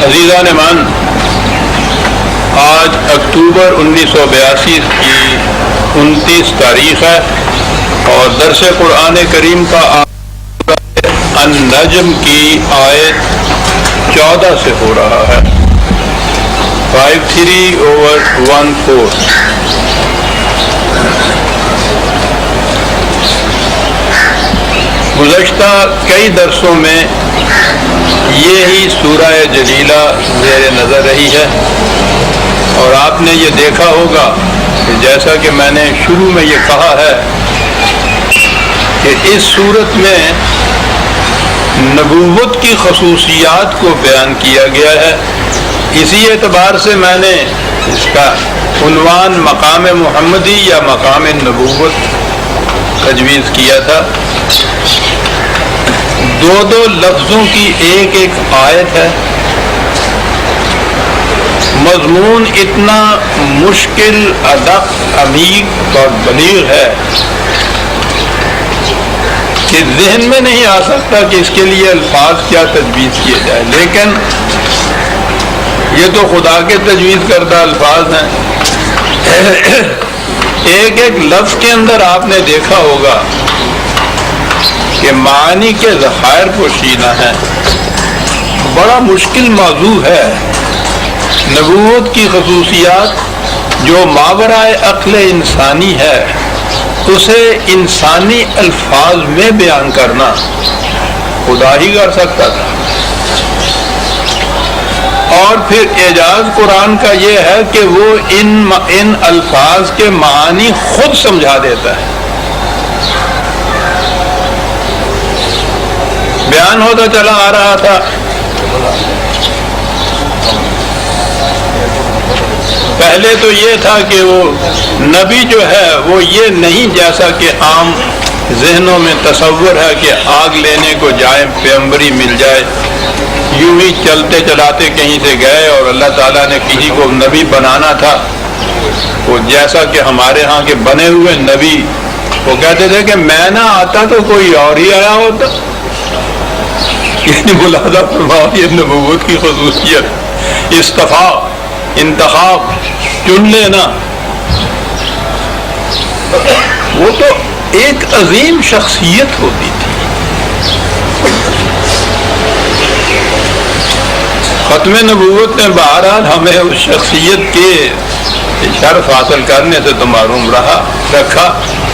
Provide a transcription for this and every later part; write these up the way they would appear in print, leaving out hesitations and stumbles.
عزیزان من، آج اکتوبر 1982 کی 29 تاریخ ہے اور درس قرآن کریم کا النجم کی آیت 14 سے ہو رہا ہے، 53/14۔ گزشتہ کئی درسوں میں یہی سورہ جلیلہ زیر نظر رہی ہے، اور آپ نے یہ دیکھا ہوگا کہ جیسا کہ میں نے شروع میں یہ کہا ہے کہ اس صورت میں نبوت کی خصوصیات کو بیان کیا گیا ہے۔ اسی اعتبار سے میں نے اس کا عنوان مقام محمدی یا مقام نبوت تجویز کیا تھا۔ دو لفظوں کی ایک آیت ہے، مضمون اتنا مشکل، ادق، عمیق اور بلیغ ہے کہ ذہن میں نہیں آ سکتا کہ اس کے لیے الفاظ کیا تجویز کیے جائے، لیکن یہ تو خدا کے تجویز کردہ الفاظ ہیں۔ ایک لفظ کے اندر آپ نے دیکھا ہوگا کہ معانی کے ذخائر پوشیدہ ہیں۔ بڑا مشکل موضوع ہے نبوت کی خصوصیات جو ماورائے عقل انسانی ہے، اسے انسانی الفاظ میں بیان کرنا خدا ہی کر سکتا تھا۔ اور پھر اعجاز قرآن کا یہ ہے کہ وہ ان الفاظ کے معانی خود سمجھا دیتا ہے۔ بیان ہوتا چلا آ رہا تھا، پہلے تو یہ تھا کہ وہ نبی جو ہے وہ یہ نہیں جیسا کہ عام ذہنوں میں تصور ہے کہ آگ لینے کو جائے، پیغمبری مل جائے، یوں ہی چلتے چلاتے کہیں سے گئے اور اللہ تعالیٰ نے کسی کو نبی بنانا تھا۔ وہ جیسا کہ ہمارے ہاں کے بنے ہوئے نبی وہ کہتے تھے کہ میں نہ آتا تو کوئی اور ہی آیا ہوتا۔ یعنی ملاحظہ فرماؤ، یہ نبوت کی خصوصیت، اصطفاء، انتخاب، چن لینا۔ وہ تو ایک عظیم شخصیت ہوتی تھی۔ ختم نبوت نے بہرحال ہمیں اس شخصیت کے شرف حاصل کرنے سے تو محروم رکھا،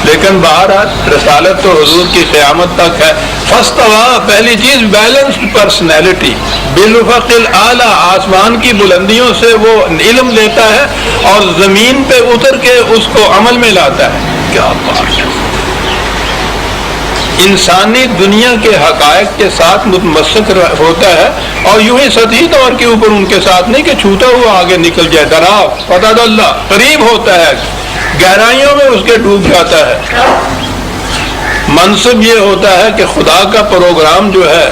لیکن بہرحال رسالت تو حضور کی قیامت تک ہے۔ فاستویٰ، پہلی چیز بیلنسڈ پرسنالٹی، بالافق الاعلیٰ، آسمان کی بلندیوں سے وہ علم لیتا ہے اور زمین پہ اتر کے اس کو عمل میں لاتا ہے۔ کیا بات ہے! انسانی دنیا کے حقائق کے ساتھ متمسک ہوتا ہے اور یوں ہی سطحی طور کے اوپر ان کے ساتھ نہیں کہ چھوٹا ہوا آگے نکل جائے، دراف فتح اللہ قریب ہوتا ہے، گہرائیوں میں اس کے ڈوب جاتا ہے۔ منصب یہ ہوتا ہے کہ خدا کا پروگرام جو ہے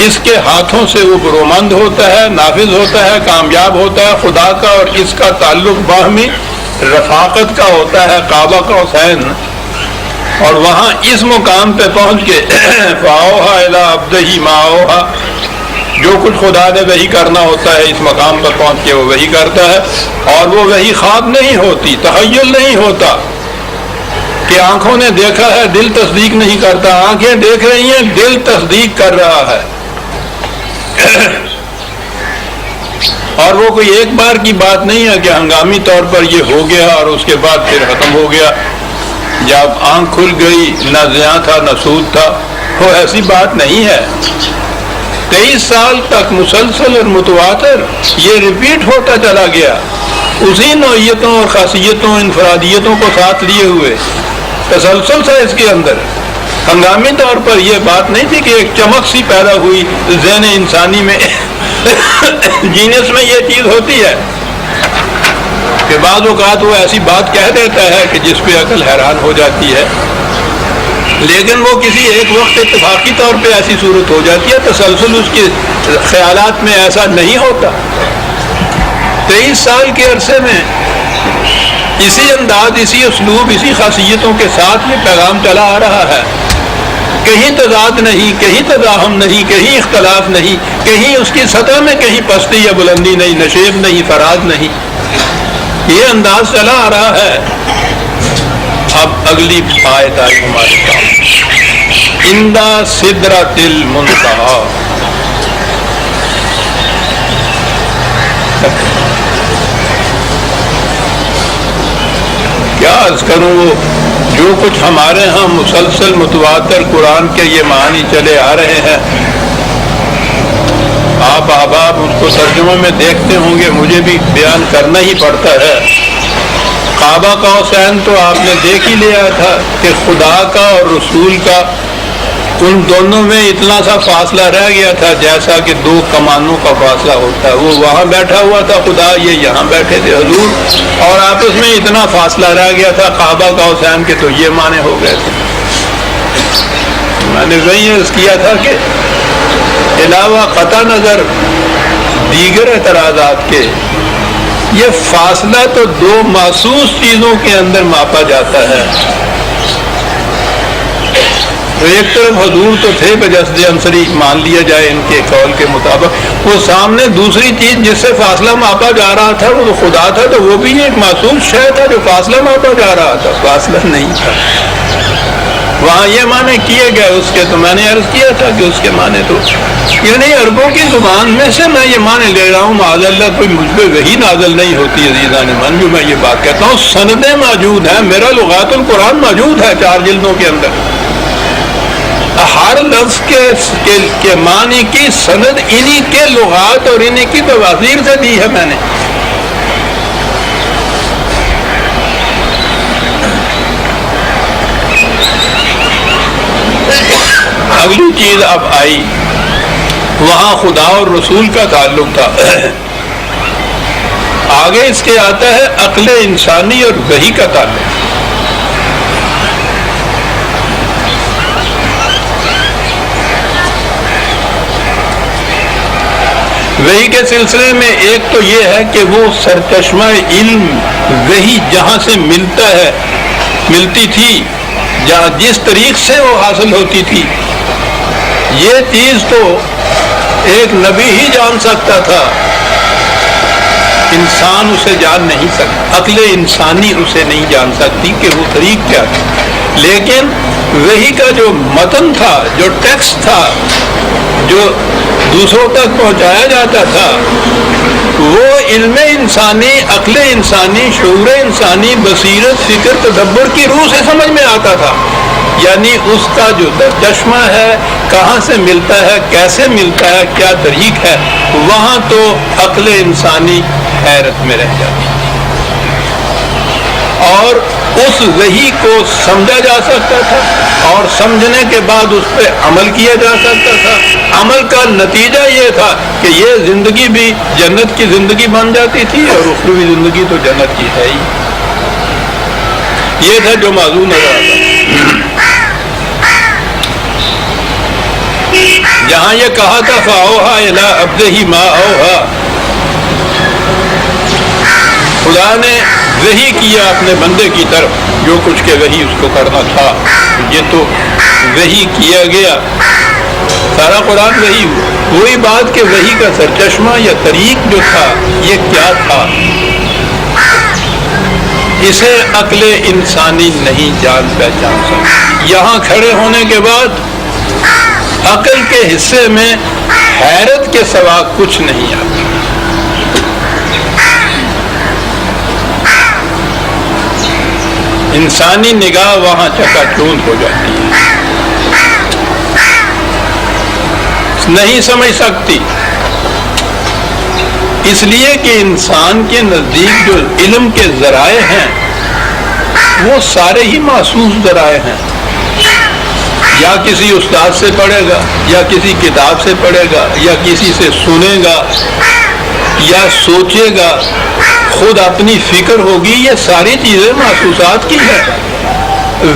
اس کے ہاتھوں سے وہ برومند ہوتا ہے، نافذ ہوتا ہے، کامیاب ہوتا ہے۔ خدا کا اور اس کا تعلق باہمی رفاقت کا ہوتا ہے، کعبہ کا حسین، اور وہاں اس مقام پہ پہنچ کے فَأَوْحَىٰ إِلَىٰ عَبْدِهِ مَا أَوْحَىٰ، جو کچھ خدا نے وحی کرنا ہوتا ہے اس مقام پر پہنچ کے وہ وحی کرتا ہے، اور وہ وحی خواب نہیں ہوتی، تخیل نہیں ہوتا کہ آنکھوں نے دیکھا ہے دل تصدیق نہیں کرتا، آنکھیں دیکھ رہی ہیں دل تصدیق کر رہا ہے۔ اور وہ کوئی ایک بار کی بات نہیں ہے کہ ہنگامی طور پر یہ ہو گیا اور اس کے بعد پھر ختم ہو گیا، جب آنکھ کھل گئی نہ زیاں تھا نہ سود تھا، وہ ایسی بات نہیں ہے۔ 23 سال تک مسلسل اور متواتر یہ ریپیٹ ہوتا چلا گیا، اسی نوعیتوں اور خاصیتوں، انفرادیتوں کو ساتھ لیے ہوئے تسلسل تھا اس کے اندر۔ ہنگامی طور پر یہ بات نہیں تھی کہ ایک چمک سی پیدا ہوئی ذہن انسانی میں۔ جینس میں یہ چیز ہوتی ہے کہ بعض اوقات وہ ایسی بات کہہ دیتا ہے کہ جس پہ عقل حیران ہو جاتی ہے، لیکن وہ کسی ایک وقت اتفاقی طور پہ ایسی صورت ہو جاتی ہے، تسلسل اس کے خیالات میں ایسا نہیں ہوتا۔ 23 سال کے عرصے میں اسی انداز، اسی اسلوب، اسی خاصیتوں کے ساتھ یہ پیغام چلا آ رہا ہے کہیں تضاد نہیں، کہیں تزاحم نہیں، کہیں اختلاف نہیں، کہیں اس کی سطح میں کہیں پستی یا بلندی نہیں، نشیب نہیں، فراز نہیں، یہ انداز چلا آ رہا ہے۔ اب اگلی آیت آئی ہمارے پاس، عندہ سدرۃ المنتہی۔ کیا عرض کروں، وہ جو کچھ ہمارے ہاں مسلسل متواتر قرآن کے یہ معنی چلے آ رہے ہیں، آپ احباب اس کو ترجمہ میں دیکھتے ہوں گے، مجھے بھی بیان کرنا ہی پڑتا ہے۔ کعبہ کا حسین تو آپ نے دیکھ ہی لیا تھا کہ خدا کا اور رسول کا ان دونوں میں اتنا سا فاصلہ رہ گیا تھا جیسا کہ دو کمانوں کا فاصلہ ہوتا ہے۔ وہ وہاں بیٹھا ہوا تھا خدا، یہ یہاں بیٹھے تھے حضور، اور آپس میں اتنا فاصلہ رہ گیا تھا کعبہ کا حسین کے، تو یہ معنی ہو گئے تھے۔ میں نے وہی عرض کیا تھا کہ علاوہ قطع نظر دیگر اعتراضات کے، یہ فاصلہ تو دو محسوس چیزوں کے اندر ماپا جاتا ہے۔ تو ایک طرف حضور تو تھے بجسد انصری، مان لیا جائے ان کے قول کے مطابق، وہ سامنے دوسری چیز جس سے فاصلہ ماپا جا رہا تھا وہ تو خدا تھا، تو وہ بھی ایک معصوم شے تھا جو فاصلہ ماپا جا رہا تھا، فاصلہ نہیں تھا۔ وہاں یہ معنی کیے گئے اس کے، تو میں نے عرض کیا تھا کہ اس کے معنی تو یعنی عربوں کی زبان میں سے میں یہ معنی لے رہا ہوں، معاذ اللہ کوئی مجھ پہ وہی نازل نہیں ہوتی عزیزان من، جو میں یہ بات کہتا ہوں۔ سندیں موجود ہیں، میرا لغات القرآن موجود ہے 4 جلدوں کے اندر، ہر لفظ کے معنی کی سند انہی کے لغات اور انہی کی توازیر سے دی ہے میں نے۔ اگلی چیز اب آئی، وہاں خدا اور رسول کا تعلق تھا، آگے اس کے آتا ہے عقل انسانی اور وحی کا تعلق۔ وحی کے سلسلے میں ایک تو یہ ہے کہ وہ سرچشمہ علم وحی جہاں سے ملتی تھی، جہاں جس طریق سے وہ حاصل ہوتی تھی، یہ چیز تو ایک نبی ہی جان سکتا تھا، انسان اسے جان نہیں سکتا، عقل انسانی اسے نہیں جان سکتی کہ وہ طریق کیا تھا۔ لیکن وحی کا جو متن تھا، جو ٹیکسٹ تھا، جو دوسروں تک پہنچایا جاتا تھا، وہ علم انسانی، عقل انسانی، شعور انسانی، بصیرت، فکر، تدبر کی روح سے سمجھ میں آتا تھا۔ یعنی اس کا جو چشمہ ہے، کہاں سے ملتا ہے، کیسے ملتا ہے، کیا طریق ہے، وہاں تو عقل انسانی حیرت میں رہ جاتی، اور اس وحی کو سمجھا جا سکتا تھا، اور سمجھنے کے بعد اس پہ عمل کیا جا سکتا تھا۔ عمل کا نتیجہ یہ تھا کہ یہ زندگی بھی جنت کی زندگی بن جاتی تھی، اور اخروی زندگی تو جنت کی ہے ہی۔ یہ تھا جو موضوع نظر آتا، جہاں یہ کہا تھا فَأَوْحَىٰ إِلَىٰ عَبْدِهِ مَا أَوْحَىٰ، خدا نے وحی کیا اپنے بندے کی طرف جو کچھ کہ وحی اس کو کرنا تھا، یہ تو وحی کیا گیا، سارا قرآن وحی ہوا۔ وہی بات کہ وحی کا سرچشمہ یا طریق جو تھا یہ کیا تھا، اسے عقل انسانی نہیں جان پہچان سکتی۔ یہاں کھڑے ہونے کے بعد عقل کے حصے میں حیرت کے سوا کچھ نہیں آتا۔ انسانی نگاہ وہاں چکا چوند ہو جاتی ہے، نہیں سمجھ سکتی، اس لیے کہ انسان کے نزدیک جو علم کے ذرائع ہیں وہ سارے ہی محسوس ذرائع ہیں، یا کسی استاد سے پڑھے گا، یا کسی کتاب سے پڑھے گا، یا کسی سے سنے گا، یا سوچے گا، خود اپنی فکر ہوگی، یہ ساری چیزیں محسوسات کی ہیں۔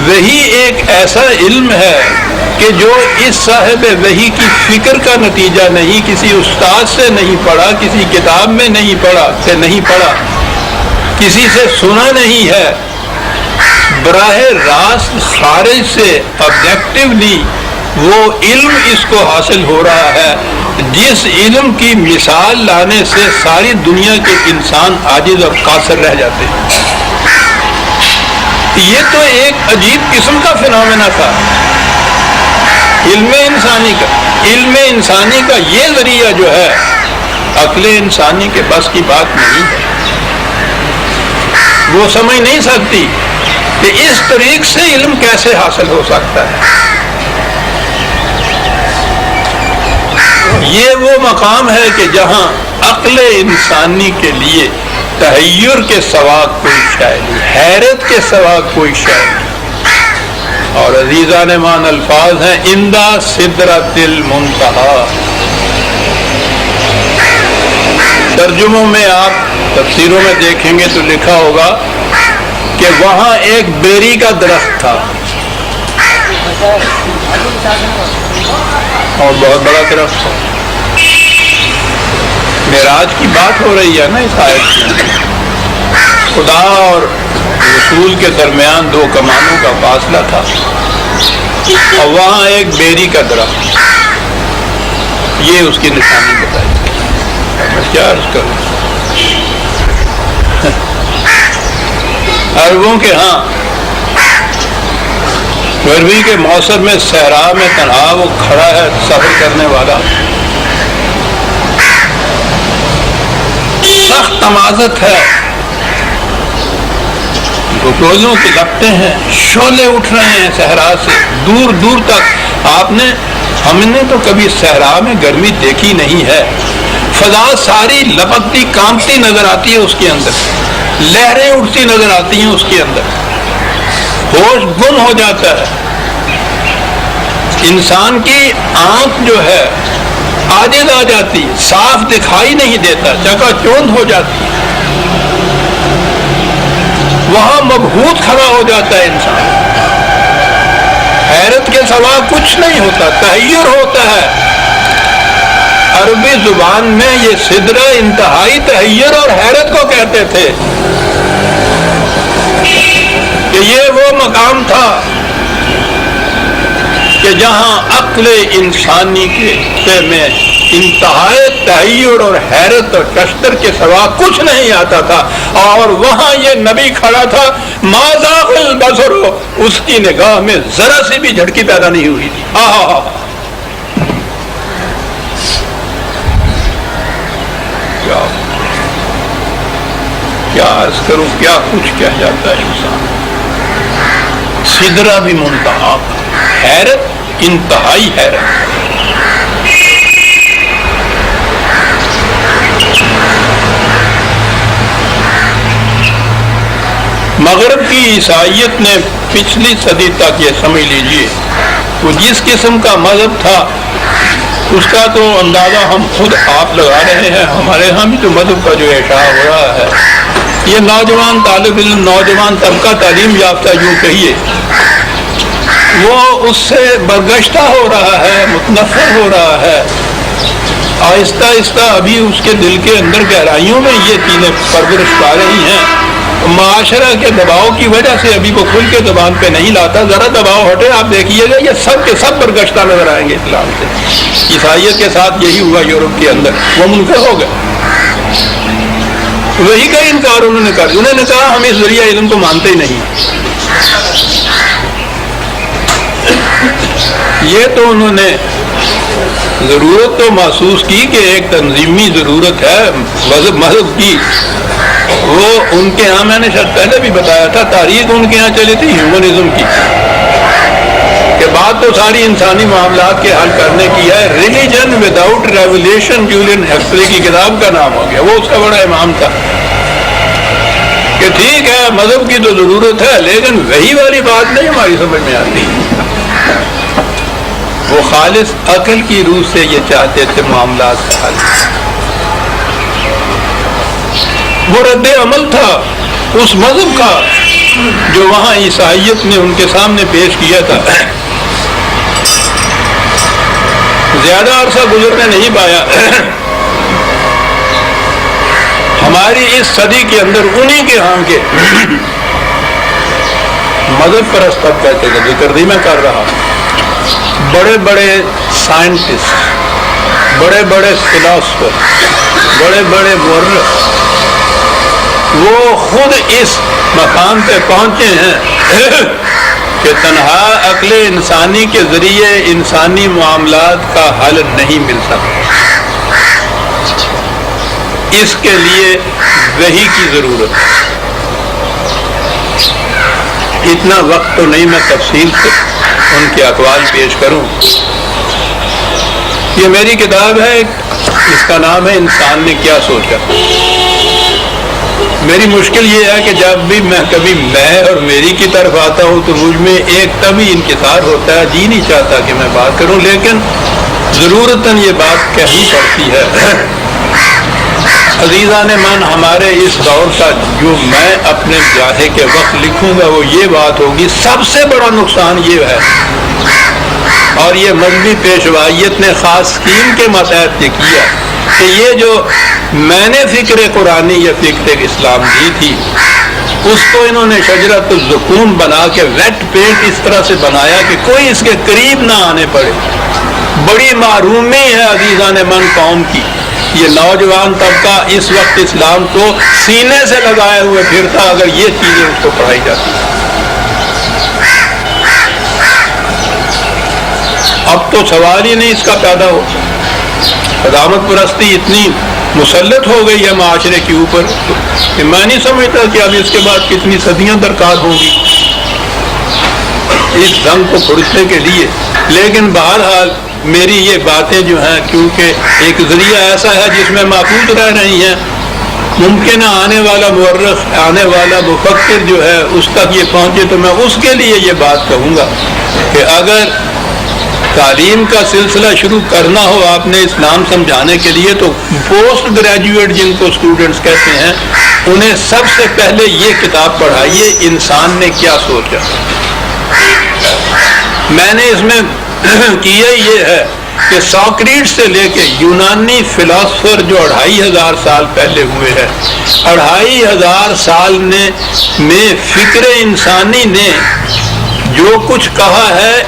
وحی ایک ایسا علم ہے کہ جو اس صاحب وحی کی فکر کا نتیجہ نہیں، کسی استاد سے نہیں پڑھا، کسی کتاب میں نہیں پڑھا، کسی سے سنا نہیں ہے، براہ راست خارج سے آبجیکٹیولی وہ علم اس کو حاصل ہو رہا ہے جس علم کی مثال لانے سے ساری دنیا کے انسان عاجز اور قاصر رہ جاتے ہیں۔ یہ تو ایک عجیب قسم کا فنومینا تھا علم انسانی کا یہ ذریعہ جو ہے عقل انسانی کے بس کی بات نہیں ہے، وہ سمجھ نہیں سکتی کہ اس طریق سے علم کیسے حاصل ہو سکتا ہے۔ یہ وہ مقام ہے کہ جہاں عقل انسانی کے لیے تحیر کے سوا کوئی شے نہیں، حیرت کے سوا کوئی شے نہیں۔ اور عزیزان مان الفاظ ہیں عندہ سدرۃ المنتہا۔ ترجموں میں آپ تفسیروں میں دیکھیں گے تو لکھا ہوگا کہ وہاں ایک بیری کا درخت تھا اور بہت بڑا درخت تھا۔ معراج کی بات ہو رہی ہے نا اس آیت میں، خدا اور رسول کے درمیان دو کمانوں کا فاصلہ تھا اور وہاں ایک بیری کا درخت، یہ اس کی نشانی بتائی۔ میں کیا عرض کروں، عربوں کے ہاں گرمی کے موسم میں صحرا میں تنہا وہ کھڑا ہے سفر کرنے والا، سخت تمازت ہے، گلوں کی لپٹیں ہیں، شعلے اٹھ رہے ہیں صحرا سے دور دور تک۔ ہم نے تو کبھی صحرا میں گرمی دیکھی نہیں ہے، فضا ساری لپکتی کانپتی نظر آتی ہے، اس کے اندر لہریں اٹھتی نظر آتی ہیں، اس کے اندر ہوش گم ہو جاتا ہے، انسان کی آنکھ جو ہے عاجز آ جاتی، صاف دکھائی نہیں دیتا، چکا چوند ہو جاتی، وہاں مبہوت کھڑا ہو جاتا ہے انسان، حیرت کے سوا کچھ نہیں ہوتا، تحیر ہوتا ہے۔ عربی زبان میں یہ سدرہ انتہائی تحیر اور حیرت کو کہتے تھے کہ یہ وہ مقام تھا کہ جہاں عقل انسانی کے میں انتہائی تحیر اور حیرت اور کشتر کے سوا کچھ نہیں آتا تھا، اور وہاں یہ نبی کھڑا تھا، ما زاغ البصر، اس کی نگاہ میں ذرا سی بھی جھٹکی پیدا نہیں ہوئی تھی۔ کیا عرض کروں، کیا کچھ کہہ جاتا ہے انسان۔ سدرہ بھی منتہا، حیرت انتہائی حیرت۔ مغرب کی عیسائیت نے پچھلی صدی تک یہ سمجھ لیجئے وہ جس قسم کا مذہب تھا اس کا تو اندازہ ہم خود آپ لگا رہے ہیں۔ ہمارے ہاں بھی تو مذہب کا جو اشاع ہو رہا ہے، یہ نوجوان طالب علم، نوجوان طبقہ تعلیم یافتہ یوں کہیے، وہ اس سے برگشتہ ہو رہا ہے، متنفر ہو رہا ہے، آہستہ آہستہ ابھی اس کے دل کے اندر گہرائیوں میں یہ چیزیں پرورش پا رہی ہیں۔ معاشرہ کے دباؤ کی وجہ سے ابھی وہ کھل کے زبان پہ نہیں لاتا، ذرا دباؤ ہٹے آپ دیکھیے گا یہ سب کے سب برگشتہ نظر آئیں گے اسلام سے۔ عیسائیت کے ساتھ یہی ہوا یورپ کے اندر، وہ منکر ہو گئے، وہی کا انکار انہوں نے کر، انہوں نے کہا ہم اس ذریعہ علم کو مانتے ہی نہیں۔ یہ تو انہوں نے ضرورت تو محسوس کی کہ ایک تنظیمی ضرورت ہے مذہب کی، وہ ان کے ہاں میں نے شاید پہلے بھی بتایا تھا، تاریخ ان کے ہاں چلی تھی ہیومنزم کی، کہ بات تو ساری انسانی معاملات کے حل کرنے کی ہے۔ ریلیجن وداؤٹ ریولیشن، جولین ہیکسلے کی کتاب کا نام ہو گیا، وہ اس کا بڑا امام تھا کہ ٹھیک ہے مذہب کی تو ضرورت ہے لیکن وہی والی بات نہیں ہماری سمجھ میں آتی۔ وہ خالص عقل کی روح سے یہ چاہتے تھے معاملات کا حل۔ وہ رد عمل تھا اس مذہب کا جو وہاں عیسائیت نے ان کے سامنے پیش کیا تھا۔ زیادہ عرصہ گزرنے نہیں پایا، ہماری اس صدی کے اندر انہی کے ہاں کے مذہب پرست طبقہ کا ذکر بھی میں کر رہا ہوں، بڑے بڑے سائنٹسٹ، بڑے بڑے فلاسفر، بڑے بڑے مورخ، وہ خود اس مقام پہ پہنچے ہیں کہ تنہا عقل انسانی کے ذریعے انسانی معاملات کا حل نہیں مل سکتا، اس کے لیے وحی کی ضرورت ہے۔ اتنا وقت تو نہیں میں تفصیل سے ان کے اقوال پیش کروں۔ یہ میری کتاب ہے، اس کا نام ہے انسان نے کیا سوچا۔ میری مشکل یہ ہے کہ جب بھی میں کبھی میں اور میری کی طرف آتا ہوں تو مجھ میں ایک طبعی انکسار ہوتا ہے، جی نہیں چاہتا کہ میں بات کروں، لیکن ضرورتاً یہ بات کہنی پڑتی ہے۔ عزیزان من، ہمارے اس دور کا جو میں اپنے جاہے کے وقت لکھوں گا وہ یہ بات ہوگی، سب سے بڑا نقصان یہ ہے، اور یہ مذہبی پیشوائیت نے خاص اسکیم کے ماتحت یہ کیا کہ یہ جو میں نے فکر قرآنی یا فکر اسلام دی تھی، اس کو انہوں نے شجرۃ الزقوم بنا کے ویٹ پینٹ اس طرح سے بنایا کہ کوئی اس کے قریب نہ آنے پڑے۔ بڑی محرومی ہے عزیزان من قوم کی، یہ نوجوان طبقہ اس وقت اسلام کو سینے سے لگائے ہوئے پھرتا اگر یہ چیزیں اس کو پڑھائی جاتی۔ اب تو سوال ہی نہیں اس کا پیدا ہو، قدامت پرستی اتنی مسلط ہو گئی ہے معاشرے کے اوپر کہ میں نہیں سمجھتا کہ اب اس کے بعد کتنی صدیاں درکار ہوں گی اس جنگ کو پھڑکنے کے لیے۔ لیکن بہرحال میری یہ باتیں جو ہیں، کیونکہ ایک ذریعہ ایسا ہے جس میں محفوظ رہ رہی ہیں، ممکن ہے آنے والا مورخ، آنے والا مفکر جو ہے اس تک یہ پہنچے، تو میں اس کے لیے یہ بات کہوں گا کہ اگر تعلیم کا سلسلہ شروع کرنا ہو آپ نے اسلام سمجھانے کے لیے، تو پوسٹ گریجویٹ جن کو اسٹوڈنٹس کہتے ہیں، انہیں سب سے پہلے یہ کتاب پڑھائیے، انسان نے کیا سوچا۔ میں نے اس میں کیا یہ ہے کہ ساکریٹس سے لے کے یونانی فلاسفر جو 2500 سال پہلے ہوئے ہیں، 2500 سال میں فکر انسانی نے جو کچھ کہا ہے،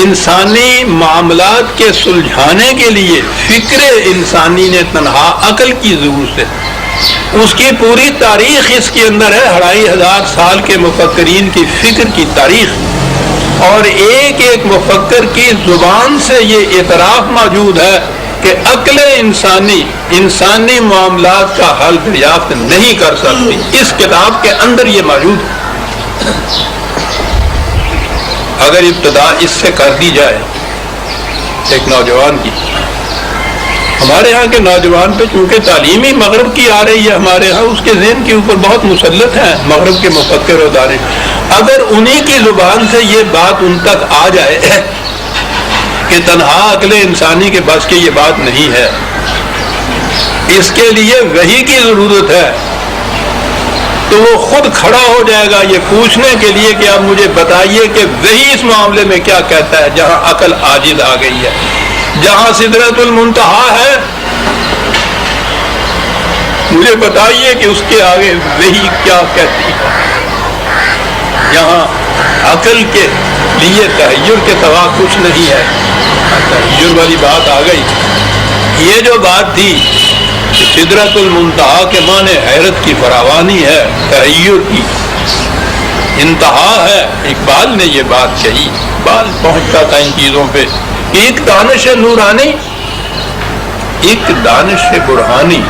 انسانی معاملات کے سلجھانے کے لیے فکر انسانی نے تنہا عقل کی ضرورت سے، اس کی پوری تاریخ اس کے اندر ہے، 2500 سال کے مفکرین کی فکر کی تاریخ، اور ایک ایک مفکر کی زبان سے یہ اعتراف موجود ہے کہ عقل انسانی معاملات کا حل دریافت نہیں کر سکتی۔ اس کتاب کے اندر یہ موجود ہے۔ اگر ابتدا اس سے کر دی جائے ایک نوجوان کی، ہمارے ہاں کے نوجوان پہ چونکہ تعلیمی مغرب کی آ رہی ہے، ہمارے ہاں اس کے ذہن کے اوپر بہت مسلط ہے مغرب کے مفکر و دانش، اگر انہی کی زبان سے یہ بات ان تک آ جائے کہ تنہا عقل انسانی کے بس کی یہ بات نہیں ہے، اس کے لیے وحی کی ضرورت ہے، تو وہ خود کھڑا ہو جائے گا یہ پوچھنے کے لیے کہ اب مجھے بتائیے کہ وحی اس معاملے میں کیا کہتا ہے، جہاں عقل عاجز آ گئی ہے، جہاں سدرۃ المنتہا ہے، مجھے بتائیے کہ اس کے آگے وحی کیا کہتی ہے۔ یہاں عقل کے لیے تحیر کے سوا کچھ نہیں ہے، تحیر والی بات آ گئی۔ یہ جو بات تھی کہ سدرۃ المنتہا کے معنی حیرت کی فراوانی ہے، تحیر کی انتہا ہے، اقبال نے یہ بات کہی، اقبال پہنچتا تھا ان چیزوں پہ۔ ایک دانش نورانی، ایک دانش برہانی،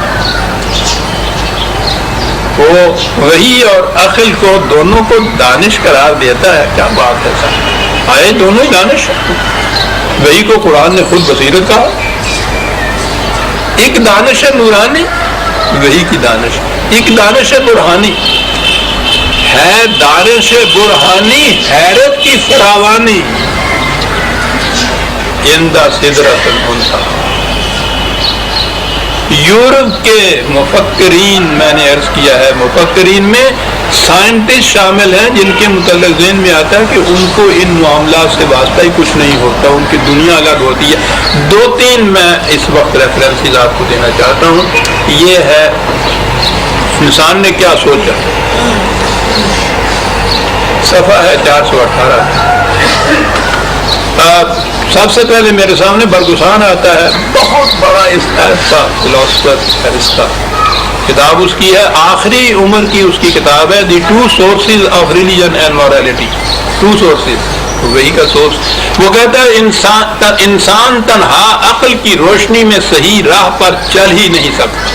وہ وحی اور عقل کو دونوں کو دانش قرار دیتا ہے۔ کیا بات ہے صاحب، آئے دونوں ہی دانش، وحی کو قرآن نے خود بصیرت کہا، ایک دانش نورانی، وحی کی دانش، ایک دانش برہانی ہے، دانش برہانی حیرت کی فراوانی، اندہ سدرۃ المنتہا۔ یورپ کے مفکرین، میں نے عرض کیا ہے مفکرین میں سائنٹسٹ شامل ہیں جن کے متعلق ذہن میں آتا ہے کہ ان کو ان معاملات سے واسطہ ہی کچھ نہیں ہوتا، ان کی دنیا الگ ہوتی ہے۔ 2-3 میں اس وقت ریفرنسز آپ کو دینا چاہتا ہوں۔ یہ ہے انسان نے کیا سوچا، صفحہ ہے 418۔ سب سے پہلے میرے سامنے برگسان آتا ہے، بہت بڑا ایسا فلاسفر ارسطو، کتاب اس کی ہے، آخری عمر کی اس کی کتاب ہے، the two sources of religion and morality, two sources, وہی کا سورس۔ وہ کہتا ہے انسان تنہا عقل کی روشنی میں صحیح راہ پر چل ہی نہیں سکتا،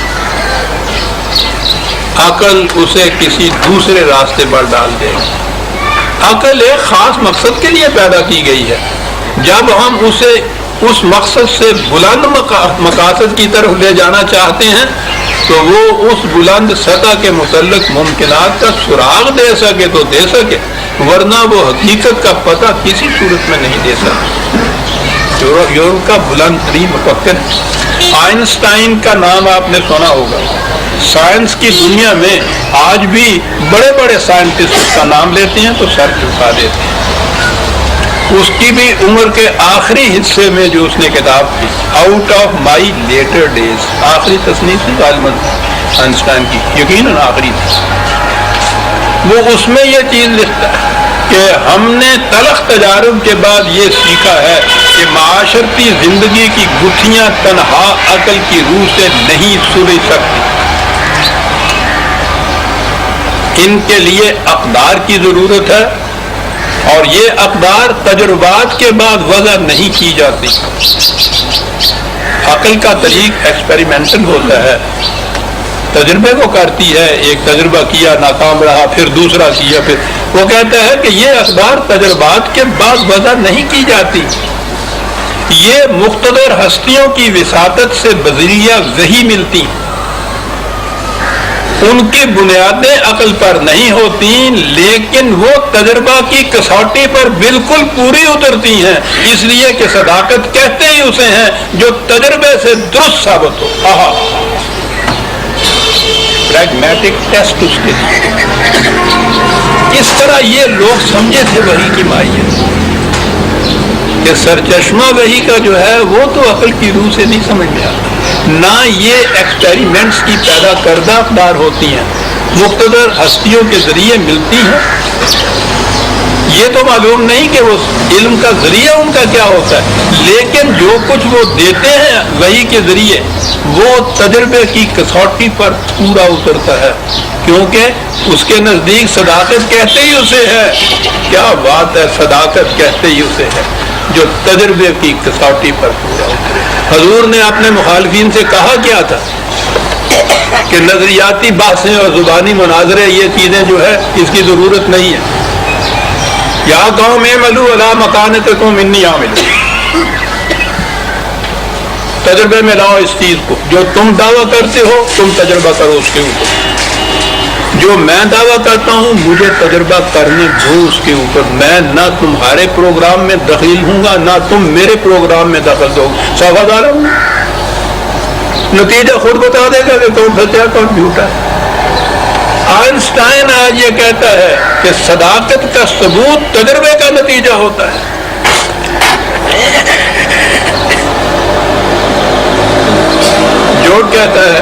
عقل اسے کسی دوسرے راستے پر ڈال دے گی۔ عقل ایک خاص مقصد کے لیے پیدا کی گئی ہے، جب ہم اسے اس مقصد سے بلند مقاصد کی طرف لے جانا چاہتے ہیں تو وہ اس بلند سطح کے متعلق ممکنات کا سراغ دے سکے تو دے سکے، ورنہ وہ حقیقت کا پتہ کسی صورت میں نہیں دے سکتا۔ یورپ کا بلند ترین مفکر آئنسٹائن کا نام آپ نے سنا ہوگا۔ سائنس کی دنیا میں آج بھی بڑے بڑے سائنٹسٹ کا نام لیتے ہیں تو سر جھکا دیتے ہیں۔ اس کی بھی عمر کے آخری حصے میں جو اس نے کتاب کی out of my later days, آخری تصنیف تھی غالباً آئنسٹائن کی، یقیناً آخری تھی، وہ اس میں یہ چیز لکھتا ہے کہ ہم نے تلخ تجارب کے بعد یہ سیکھا ہے کہ معاشرتی زندگی کی گتھیاں تنہا عقل کی روح سے نہیں سلجھ سکتی، ان کے لیے اقدار کی ضرورت ہے، اور یہ اقدار تجربات کے بعد وضع نہیں کی جاتی۔ عقل کا طریق ایکسپیریمنٹل ہوتا ہے، تجربے کو کرتی ہے، ایک تجربہ کیا ناکام رہا، پھر دوسرا کیا، پھر وہ کہتا ہے کہ یہ اقدار تجربات کے بعد وضع نہیں کی جاتی، یہ مقتدر ہستیوں کی وساطت سے بذریعہ وحی ملتی، ان کی بنیادیں عقل پر نہیں ہوتی، لیکن وہ تجربہ کی کسوٹی پر بالکل پوری اترتی ہیں، اس لیے کہ صداقت کہتے ہی اسے ہیں جو تجربے سے درست ثابت ہو۔ پریگمیٹک ٹیسٹ اس کے لیے۔ اس طرح یہ لوگ سمجھے تھے وحی کی ماہیت، کہ سرچشمہ وحی کا جو ہے وہ تو عقل کی روح سے نہیں سمجھ میں آتا، نہ یہ ایکسپیریمنٹس کی پیدا کردہ اقدار ہوتی ہیں، مقتدر ہستیوں کے ذریعے ملتی ہیں۔ یہ تو معلوم نہیں کہ وہ علم کا ذریعہ ان کا کیا ہوتا ہے، لیکن جو کچھ وہ دیتے ہیں وحی کے ذریعے وہ تجربے کی کسوٹی پر پورا اترتا ہے، کیونکہ اس کے نزدیک صداقت کہتے ہی اسے ہے، کیا بات ہے، صداقت کہتے ہی اسے ہے جو تجربے کی کسوٹی پر پورا اترے۔ حضور نے اپنے مخالفین سے کہا کیا تھا کہ نظریاتی بحثیں اور زبانی مناظرے یہ چیزیں جو ہے اس کی ضرورت نہیں ہے، یا قوم اعملوا علی مکانتکم انی عامل، تجربے میں لاؤ اس چیز کو، جو تم دعویٰ کرتے ہو تم تجربہ کرو اس کے اوپر، جو میں دعویٰ کرتا ہوں مجھے تجربہ کرنے دو اس کے اوپر، میں نہ تمہارے پروگرام میں دخیل ہوں گا نہ تم میرے پروگرام میں دخل دو، وفادار ہوں، نتیجہ خود بتا دے گا کہ کون سچا کون جھوٹا ہے۔ آئنسٹائن آج یہ کہتا ہے کہ صداقت کا ثبوت تجربے کا نتیجہ ہوتا ہے۔ جورج کہتا ہے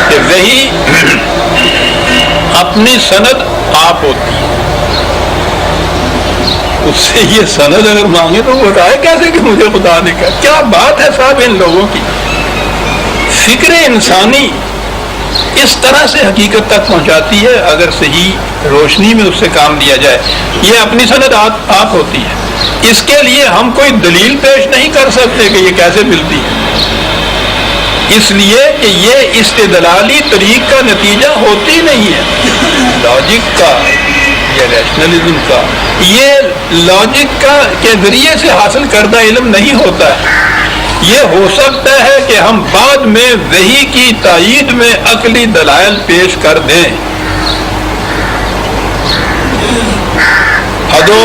کہ وہی اپنی سند آپ ہوتی ہے، اس سے یہ سند اگر مانگے تو وہ بتائے کیسے کہ مجھے خدا نے کہا۔ کیا بات ہے صاحب ان لوگوں کی، فکر انسانی اس طرح سے حقیقت تک پہنچاتی ہے اگر صحیح روشنی میں اس سے کام لیا جائے۔ یہ اپنی سند آپ ہوتی ہے، اس کے لیے ہم کوئی دلیل پیش نہیں کر سکتے کہ یہ کیسے ملتی ہے، اس لیے کہ یہ استدلالی طریق کا نتیجہ ہوتی نہیں ہے، لاجک کا یا ریشنلزم کا، یہ لاجک کا کے ذریعے سے حاصل کردہ علم نہیں ہوتا ہے۔ یہ ہو سکتا ہے کہ ہم بعد میں وحی کی تائید میں عقلی دلائل پیش کر دیں۔ ادو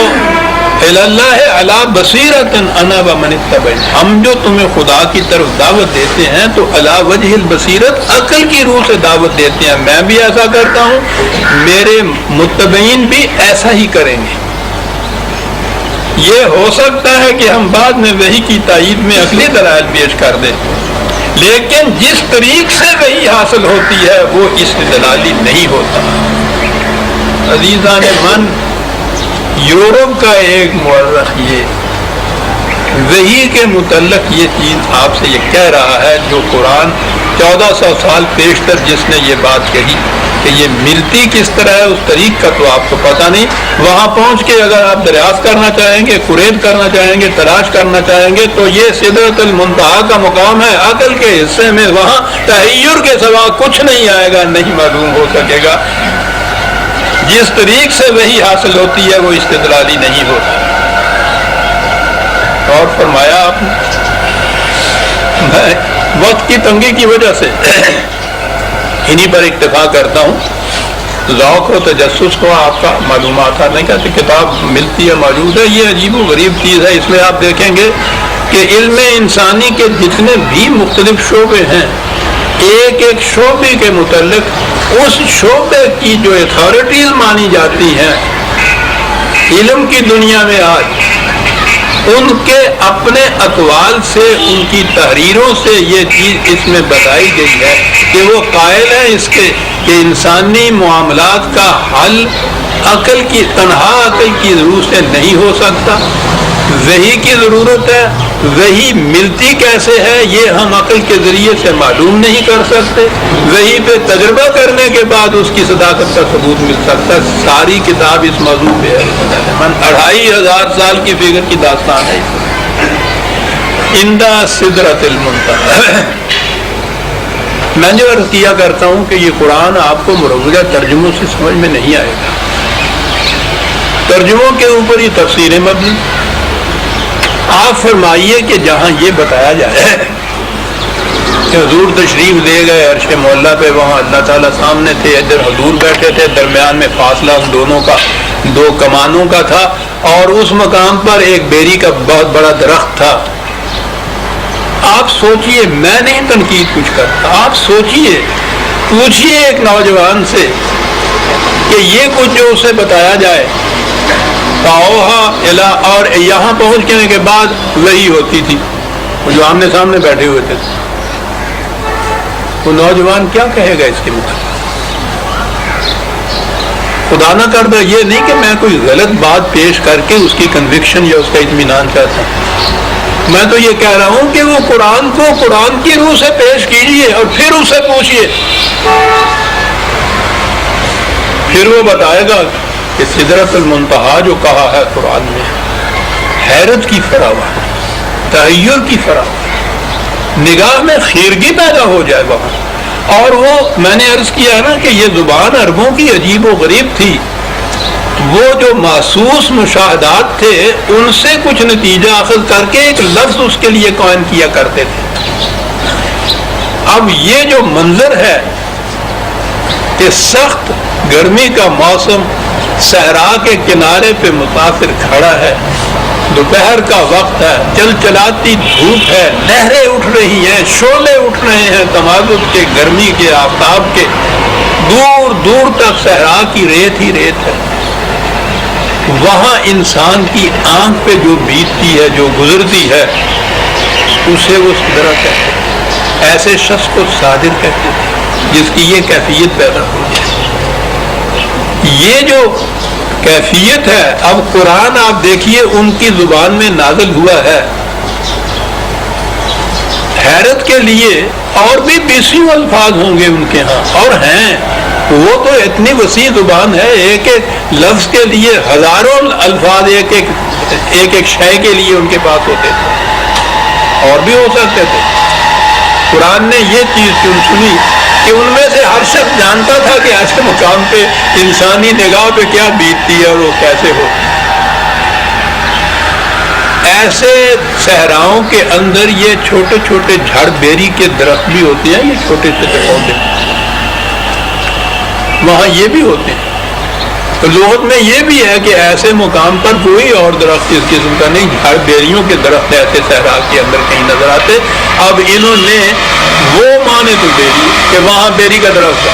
اللہ علی بصیرۃ انا ومن اتبعنی، ہم جو تمہیں خدا کی طرف دعوت دیتے ہیں تو علی وجہ البصیرت عقل کی روح سے دعوت دیتے ہیں، میں بھی ایسا کرتا ہوں، میرے متبعین بھی ایسا ہی کریں گے۔ یہ ہو سکتا ہے کہ ہم بعد میں وحی کی تائید میں عقلی دلائل پیش کر دیں، لیکن جس طریق سے وحی حاصل ہوتی ہے وہ استدلالی نہیں ہوتا۔ عزیزان من، یورپ کا ایک مورخ یہ وحی کے متعلق یہ چیز آپ سے یہ کہہ رہا ہے، جو قرآن 1400 سال پیشتر جس نے یہ بات کہی کہ یہ ملتی کس طرح ہے، اس طریق کا تو آپ کو پتہ نہیں. وہاں پہنچ کے اگر آپ دریافت کرنا چاہیں گے، قریب کرنا چاہیں گے، تلاش کرنا چاہیں گے تو یہ سدرۃ المنتہا کا مقام ہے. عقل کے حصے میں وہاں تحیر کے سوا کچھ نہیں آئے گا، نہیں معلوم ہو سکے گا. جس طریق سے وہی حاصل ہوتی ہے وہ استدلالی نہیں ہوتی. اور فرمایا آپ نے، میں وقت کی تنگی کی وجہ سے انہی پر اکتفا کرتا ہوں. ذوق و تجسس کو آپ کا معلومات نہیں کہتے، کتاب ملتی ہے، موجود ہے. یہ عجیب و غریب چیز ہے. اس میں آپ دیکھیں گے کہ علم انسانی کے جتنے بھی مختلف شعبے ہیں، ایک ایک شعبے کے متعلق اس شعبے کی جو اتھارٹیز مانی جاتی ہیں علم کی دنیا میں آج، ان کے اپنے اقوال سے، ان کی تحریروں سے یہ چیز اس میں بتائی گئی ہے کہ وہ قائل ہے اس کے کہ انسانی معاملات کا حل تنہا عقل کی ضرورت سے نہیں ہو سکتا. وحی کی ضرورت ہے. وحی ملتی کیسے ہے یہ ہم عقل کے ذریعے سے معلوم نہیں کر سکتے. وحی پہ تجربہ کرنے کے بعد اس کی صداقت کا ثبوت مل سکتا ہے. ساری کتاب اس موضوع پہ ہے. 2500 سال کی فکر کی داستان ہے. عند سدرۃ المنتہا. میں جو عرض کیا کرتا ہوں کہ یہ قرآن آپ کو مروجہ ترجموں سے سمجھ میں نہیں آئے گا. ترجموں کے اوپر یہ تفسیریں مبنی. آپ فرمائیے کہ جہاں یہ بتایا جائے کہ حضور تشریف لے گئے عرش معلیٰ پہ، وہاں اللہ تعالیٰ سامنے تھے، ادھر حضور بیٹھے تھے، درمیان میں فاصلہ دونوں کا 2 کمانوں کا تھا، اور اس مقام پر ایک بیری کا بہت بڑا درخت تھا. آپ سوچئے، میں نہیں تنقید کچھ کرتا، آپ سوچئے، پوچھئے ایک نوجوان سے کہ یہ کچھ جو اسے بتایا جائے اور یہاں پہنچنے کے بعد وہی ہوتی تھی، وہ جو آمنے سامنے بیٹھے ہوئے تھے، وہ نوجوان کیا کہے گا اس کے متعلق؟ خدا نہ کردہ یہ نہیں کہ میں کوئی غلط بات پیش کر کے اس کی کنوکشن یا اس کا اطمینان چاہتا ہوں. میں تو یہ کہہ رہا ہوں کہ وہ قرآن کو قرآن کی روح سے پیش کیجئے اور پھر اسے پوچھئے، پھر وہ بتائے گا کہ سدرۃ المنتہا جو کہا ہے قرآن میں، حیرت کی فراوان، تحیر کی فراوان، نگاہ میں خیرگی پیدا ہو جائے وہاں. اور وہ میں نے عرض کیا نا کہ یہ زبان عربوں کی عجیب و غریب تھی. وہ جو محسوس مشاہدات تھے ان سے کچھ نتیجہ اخذ کر کے ایک لفظ اس کے لیے قائم کیا کرتے تھے. اب یہ جو منظر ہے کہ سخت گرمی کا موسم، صحرا کے کنارے پہ مسافر کھڑا ہے، دوپہر کا وقت ہے، چل چلاتی دھوپ ہے، لہریں اٹھ رہی ہیں، شعلے اٹھ رہے ہیں تمازج کے، گرمی کے، آفتاب کے، دور دور تک صحرا کی ریت ہی ریت ہے. وہاں انسان کی آنکھ پہ جو بیتتی ہے، جو گزرتی ہے، اسے وہ سدرہ کہتے ہیں. ایسے شخص کو صادر کہتے ہیں جس کی یہ کیفیت پیدا ہو جائے. یہ جو کیفیت ہے، اب قرآن آپ دیکھیے ان کی زبان میں نازل ہوا ہے. حیرت کے لیے اور بھی 20 الفاظ ہوں گے ان کے ہاں، اور ہیں. وہ تو اتنی وسیع زبان ہے، ایک ایک لفظ کے لیے ہزاروں الفاظ ایک ایک شے کے لیے ان کے پاس ہوتے تھے، اور بھی ہو سکتے تھے. قرآن نے یہ چیز چن سنی کہ ان میں سے ہر شخص جانتا تھا کہ ایسے مقام پہ انسانی نگاہ پہ کیا بیتتی ہے اور وہ کیسے ہو. ایسے صحراؤں کے اندر یہ چھوٹے چھوٹے جھڑ بیری کے درخت بھی ہوتے ہیں، یہ چھوٹے چھوٹے پودے وہاں یہ بھی ہوتے ہیں. لغت میں یہ بھی ہے کہ ایسے مقام پر کوئی اور درخت اس قسم کا نہیں، جھڑ بیریوں کے درخت ایسے صحرا کے اندر کہیں نظر آتے. اب انہوں نے وہ مانے تو دے دی کہ وہاں بیری کا درخت ہے،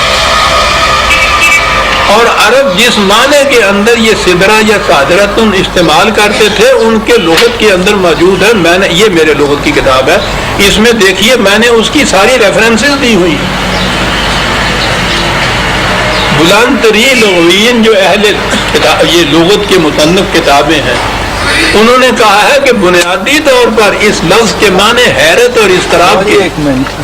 اور عرب جس معنی کے اندر یہ سدرہ یا صادرتن استعمال کرتے تھے ان کے لغت کے اندر موجود ہے. میں نے یہ میرے لغت کی کتاب ہے، اس میں دیکھیے میں نے اس کی ساری ریفرنسز دی ہوئی. بلند ترین لغویین جو اہل یہ لغت کے مصنف کتابیں ہیں، انہوں نے کہا ہے کہ بنیادی طور پر اس لفظ کے معنی حیرت اور اضطراب کے۔ ایک منٹ،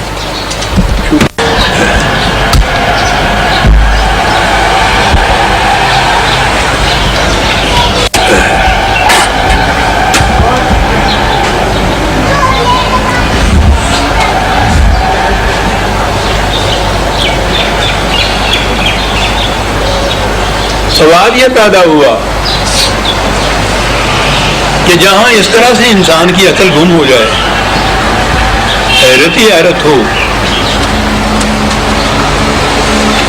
سوال یہ پیدا ہوا کہ جہاں اس طرح سے انسان کی عقل گم ہو جائے، حیرت ہی حیرت ہو،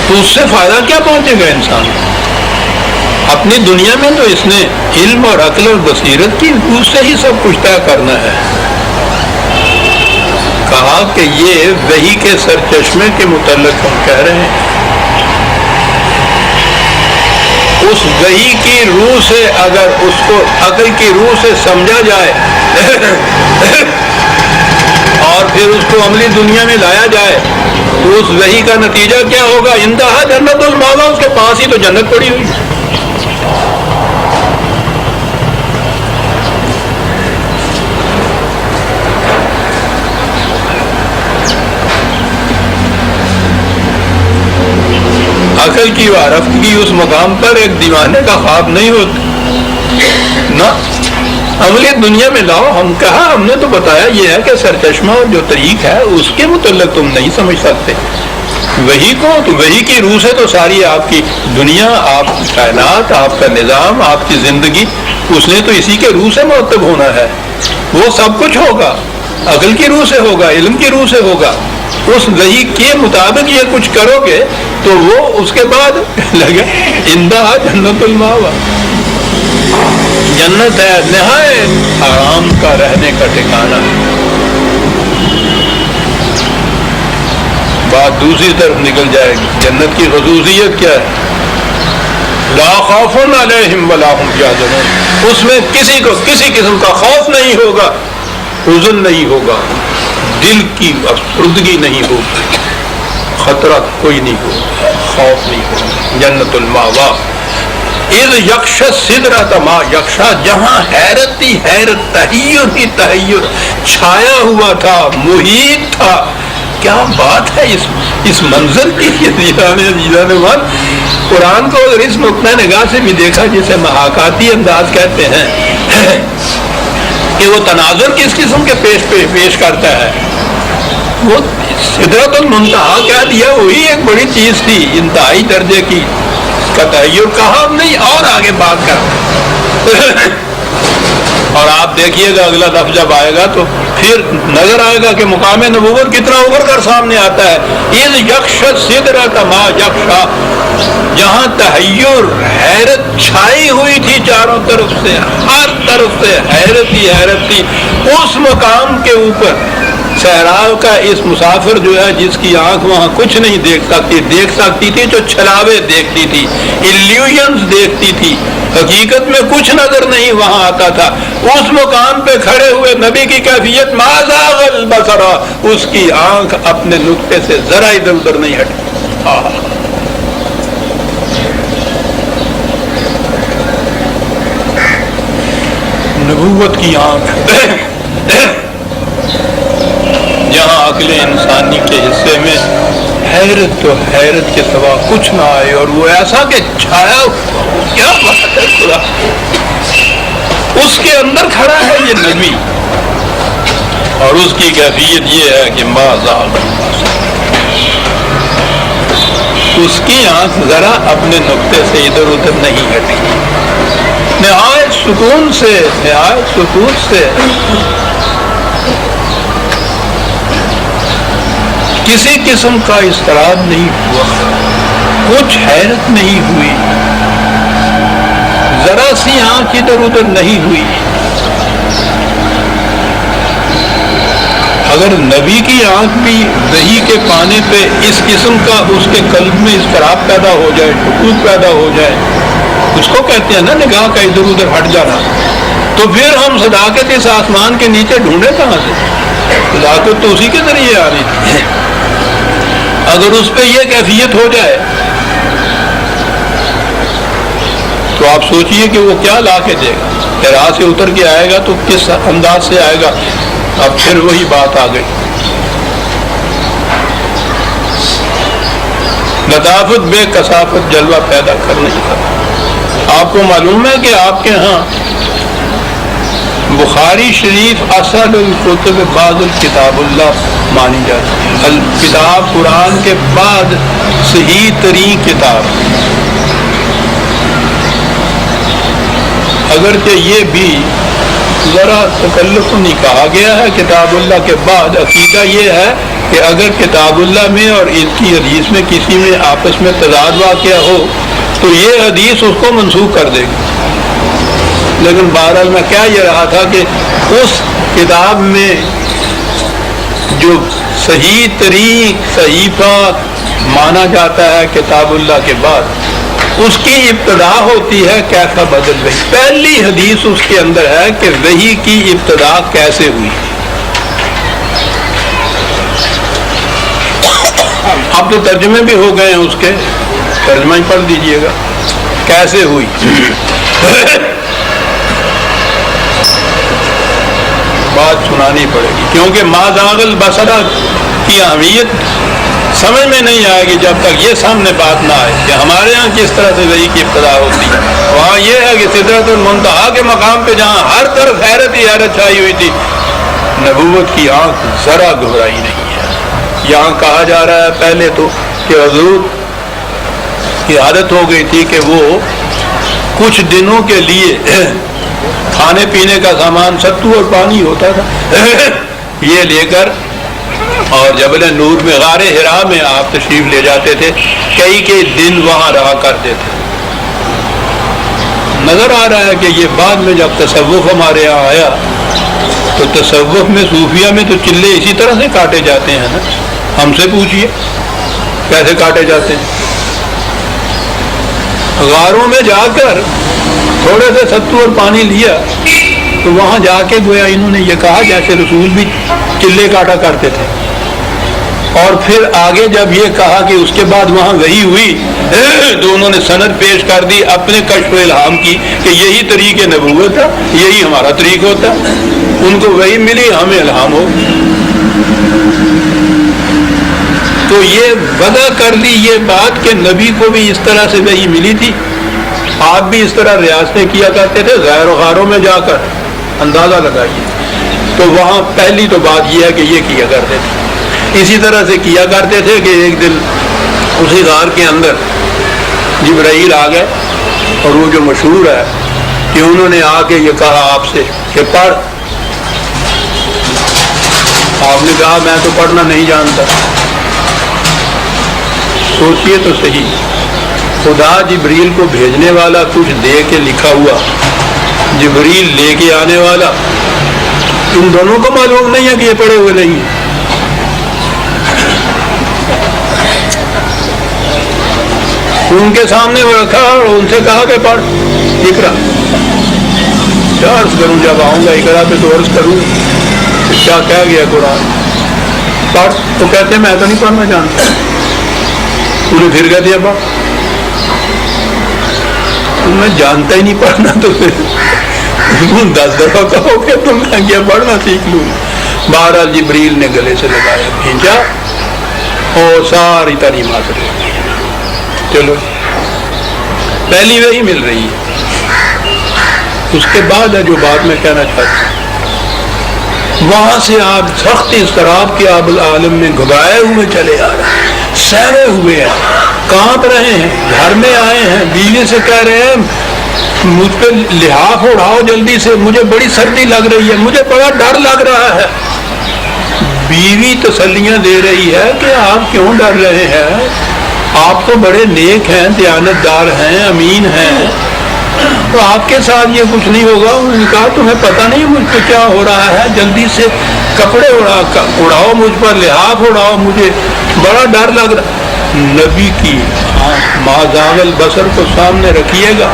تو اس سے فائدہ کیا پہنچے گا انسان؟ اپنی دنیا میں تو اس نے علم اور عقل اور بصیرت کی اس سے ہی سب کچھ طے کرنا ہے۔ کہا کہ یہ وحی کے سرچشمے کے متعلق ہم کہہ رہے ہیں، اس وحی کی روح سے اگر اس کو عقل کی روح سے سمجھا جائے اور پھر اس کو عملی دنیا میں لایا جائے تو اس وحی کا نتیجہ کیا ہوگا؟ انتہا جنت الماوا، اس کے پاس ہی تو جنت پڑی ہوئی ہے۔ عقل کی وارفتگی اس مقام پر ایک دیوانے کا خواب نہیں ہوتا نہ عملی دنیا میں لاؤ۔ ہم کہا، ہم نے تو بتایا یہ ہے کہ سرچشمہ اور جو طریق ہے اس کے متعلق تم نہیں سمجھ سکتے وہی کو، تو وہی کی روح سے تو ساری آپ کی دنیا، آپ کی کائنات، آپ کا نظام، آپ کی زندگی، اس نے تو اسی کے روح سے مرتب ہونا ہے۔ وہ سب کچھ ہوگا عقل کی روح سے ہوگا، علم کی روح سے ہوگا۔ اس وحی کے مطابق یہ کچھ کرو گے تو وہ اس کے بعد لگے انتہا جنت الماوا، جنت ہے نہایت آرام کا رہنے کا ٹھکانہ۔ بات دوسری طرف نکل جائے گی، جنت کی خصوصیت کیا ہے؟ لا خوف علیہم ولا هم یحزنون، اس میں کسی کو کسی قسم کا خوف نہیں ہوگا، حزن نہیں ہوگا، دل کی افسردگی نہیں ہوگی، خطرہ کوئی نہیں ہوگا، خوف نہیں ہوگا۔ جنت الماوا اذ یکشا سدرۃ ما یکشا، جہاں حیرت ہی حیرت، تحیر ہی تحیر چھایا ہوا تھا، محیط تھا۔ کیا بات ہے اس منظر کی! قرآن کو اگر اس نقطۂ نگاہ سے بھی دیکھا جسے محاکاتی انداز کہتے ہیں کہ وہ تناظر کس قسم کے پیش کرتا ہے، وہ سدرۃ المنتہا کہہ دیا، وہی ایک بڑی چیز تھی، انتہائی درجے کی، اس کا تحیر کہا نہیں اور آگے بات کر اور آپ دیکھیے گا اگلا لفظ جب آئے گا تو پھر نظر آئے گا کہ مقام نبوت کتنا ابھر کر سامنے آتا ہے۔ اذ یکشا سدرۃ ما یکشا، جہاں تحیر حیرت چھائی ہوئی تھی چاروں طرف سے، ہر طرف سے حیرت ہی حیرت تھی، اس مقام کے اوپر صحرا کا اس مسافر جو ہے جس کی آنکھ وہاں کچھ نہیں دیکھ سکتی تھی، جو چھلاوے دیکھتی تھی، ایلیوژنز دیکھتی تھی، حقیقت میں کچھ نظر نہیں وہاں آتا تھا، اس مقام پہ کھڑے ہوئے نبی کی کیفیت ما زاغ البصر، اس کی آنکھ اپنے نقطے سے ذرا ادھر ادھر نہیں ہٹی۔ نبوت کی آنکھ جہاں عقل انسانی کے حصے میں حیرت تو حیرت کے سوا کچھ نہ آئے، اور وہ ایسا کہ چھایا، کیا بات ہے خدا، اس کے اندر کھڑا ہے یہ نبی، اور اس کی کیفیت یہ ہے کہ ما زاغ البصر، اس کی آنکھ ذرا اپنے نقطے سے ادھر ادھر نہیں ہٹی، نہایت سکون سے، نہایت سکون سے، کسی قسم کا اضطراب نہیں ہوا، کچھ حیرت نہیں ہوئی، ذرا سی آنکھ ادھر ادھر نہیں ہوئی۔ اگر نبی کی آنکھ بھی وحی کے پانے پہ اس قسم کا اس کے قلب میں اضطراب پیدا ہو جائے، ٹکوک پیدا ہو جائے، اس کو کہتے ہیں نا نگاہ کا ادھر ادھر ہٹ جانا، تو پھر ہم صداقت اس آسمان کے نیچے ڈھونڈے کہاں سے؟ صداقت تو اسی کے ذریعے آ رہی تھی۔ اگر اس پہ یہ کیفیت ہو جائے تو آپ سوچئے کہ وہ کیا لا کے دے گا، حرا سے اتر کے آئے گا تو کس انداز سے آئے گا؟ اب پھر وہی بات آ گئی، لطافت بے کثافت جلوہ پیدا کر نہیں سکتا۔ آپ کو معلوم ہے کہ آپ کے ہاں بخاری شریف اصل الکتب بعد الکتاب اللہ مانی جاتی ہے، الکتاب قرآن کے بعد صحیح ترین کتاب، اگرچہ یہ بھی ذرا تکلف نہیں کہا گیا ہے کتاب اللہ کے بعد۔ عقیدہ یہ ہے کہ اگر کتاب اللہ میں اور ان کی حدیث میں کسی میں آپس میں تضاد واقع ہو تو یہ حدیث اس کو منسوخ کر دے گی، لیکن بہرحال میں کہہ یہ رہا تھا کہ اس کتاب میں جو صحیح ترین صحیفہ مانا جاتا ہے کتاب اللہ کے بعد، اس کی ابتدا ہوتی ہے کیسا بدل گئی۔ پہلی حدیث اس کے اندر ہے کہ وحی کی ابتدا کیسے ہوئی۔ اب تو ترجمے بھی ہو گئے ہیں اس کے، ترجمہ ہی پڑھ دیجئے گا کیسے ہوئی۔ بات سنانی پڑے گی کیونکہ ما زاغ البصر کی اہمیت سمجھ میں نہیں آئے گی جب تک یہ سامنے بات نہ آئے کہ ہمارے ہاں کس طرح سے وحی کی ابتدا ہوتی ہے۔ وہاں یہ ہے کہ سدرۃ المنتہا کے مقام پہ جہاں ہر طرف حیرت ہی حیرت چھائی ہوئی تھی، نبوت کی آنکھ ذرا گھبرائی نہیں ہے۔ یہاں کہا جا رہا ہے پہلے تو کہ حضور کی عادت ہو گئی تھی کہ وہ کچھ دنوں کے لیے کھانے پینے کا سامان ستو اور پانی ہوتا تھا یہ لے کر اور جبل نور میں غار حرا میں آپ تشریف لے جاتے تھے، کئی دن وہاں رہا کرتے تھے۔ نظر آ رہا ہے کہ یہ بعد میں جب تصوف ہمارے یہاں آیا تو تصوف میں صوفیہ میں تو چلے اسی طرح سے کاٹے جاتے ہیں نا، ہم سے پوچھئے کیسے کاٹے جاتے ہیں۔ غاروں میں جا کر تھوڑے سے ستو اور پانی لیا تو وہاں جا کے گویا انہوں نے یہ کہا جیسے رسول بھی چلے کاٹا کرتے تھے، اور پھر آگے جب یہ کہا کہ اس کے بعد وہاں وحی ہوئی تو انہوں نے سند پیش کر دی اپنے کشف الہام کی کہ یہی طریق نبوت ہے، یہی ہمارا طریق ہوتا ہے۔ ان کو وحی ملی، ہمیں الہام ہو۔ تو یہ وضع کر لی یہ بات کہ نبی کو بھی اس طرح سے وحی ملی تھی، آپ بھی اس طرح ریاستیں کیا کرتے تھے غیر و غاروں میں جا کر، اندازہ لگائیے۔ تو وہاں پہلی تو بات یہ ہے کہ یہ کیا کرتے تھے۔ اسی طرح سے کیا کرتے تھے کہ ایک دن اسی غار کے اندر جبرائیل آ گئے، اور وہ جو مشہور ہے کہ انہوں نے آ کے یہ کہا آپ سے کہ پڑھ، آپ نے کہا میں تو پڑھنا نہیں جانتا۔ سوچئے تو صحیح، خدا جبریل کو بھیجنے والا کچھ دے کے لکھا ہوا، جبریل لے کے آنے والا، ان دونوں کو معلوم نہیں ہے کہ یہ پڑھے ہوئے نہیں ہیں۔ ان کے سامنے وہ رکھا اور ان سے کہا کہ پڑھ اقرا۔ کیا عرض کروں، جب آؤں گا اقرا پہ تو عرض کروں کیا کہہ گیا قرآن، پڑھ۔ تو کہتے ہیں میں تو نہیں پڑھنا جانتا۔ انہیں پھر کہہ دیا پڑھ، میں جانتا ہی نہیں پڑھنا تو پھر 10 دفعہ کہو کہ تم میں کیا پڑھنا سیکھ لوں۔ بہرحال جبریل نے گلے سے لگایا، بھیجا اور ساری تعلیم حاصل ہو گئی۔ چلو پہلی وہی مل رہی ہے۔ اس کے بعد ہے جو بات میں کہنا چاہتا ہوں، وہاں سے آپ سخت اضطراب کے آب العالم میں گھبرائے ہوئے چلے آ رہے ہیں، سہرے ہوئے ہیں، کانپ رہے ہیں، گھر میں آئے ہیں، بیوی سے کہہ رہے ہیں مجھ پہ لحاف اڑاؤ جلدی سے، مجھے بڑی سردی لگ رہی ہے، مجھے بڑا ڈر لگ رہا ہے۔ بیوی تسلیاں دے رہی ہے کہ آپ کیوں ڈر رہے ہیں، آپ تو بڑے نیک ہیں، دیانت دار ہیں، امین ہیں، تو آپ کے ساتھ یہ کچھ نہیں ہوگا۔ انہوں نے کہا تمہیں پتہ نہیں مجھ پہ کیا ہو رہا ہے، جلدی سے کپڑے اڑاؤ مجھ پر، لحاف اڑاؤ، مجھے بڑا ڈر لگ رہا۔ نبی کی ما زاغ البصر کو سامنے رکھیے گا،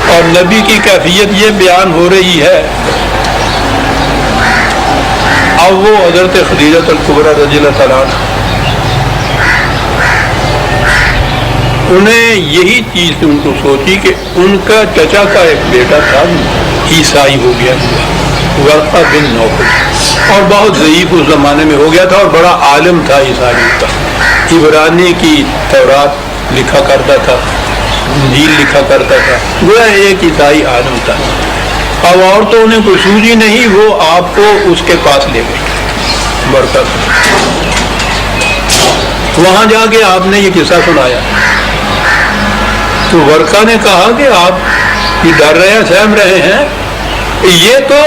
اور نبی کی کیفیت یہ بیان ہو رہی ہے۔ اب وہ حضرت خدیجہ الکبریٰ رضی اللہ تعالیٰ عنہ انہیں یہی چیز ان کو سوچی کہ ان کا چچا کا ایک بیٹا تھا عیسائی ہو گیا ورقہ بن نوفل، اور بہت ضعیف اس زمانے میں ہو گیا تھا اور بڑا عالم تھا عیسائیوں کا، عبرانی کی تورات لکھا کرتا تھا، انجیل لکھا کرتا تھا، گویا ایک عیسائی عالم تھا۔ اب اور تو انہیں کوئی سوجی نہیں، وہ آپ کو اس کے پاس لے گئے ورقہ، وہاں جا کے آپ نے یہ قصہ سنایا تو ورقہ نے کہا کہ آپ یہ ڈر رہے ہیں، سہم رہے ہیں، یہ تو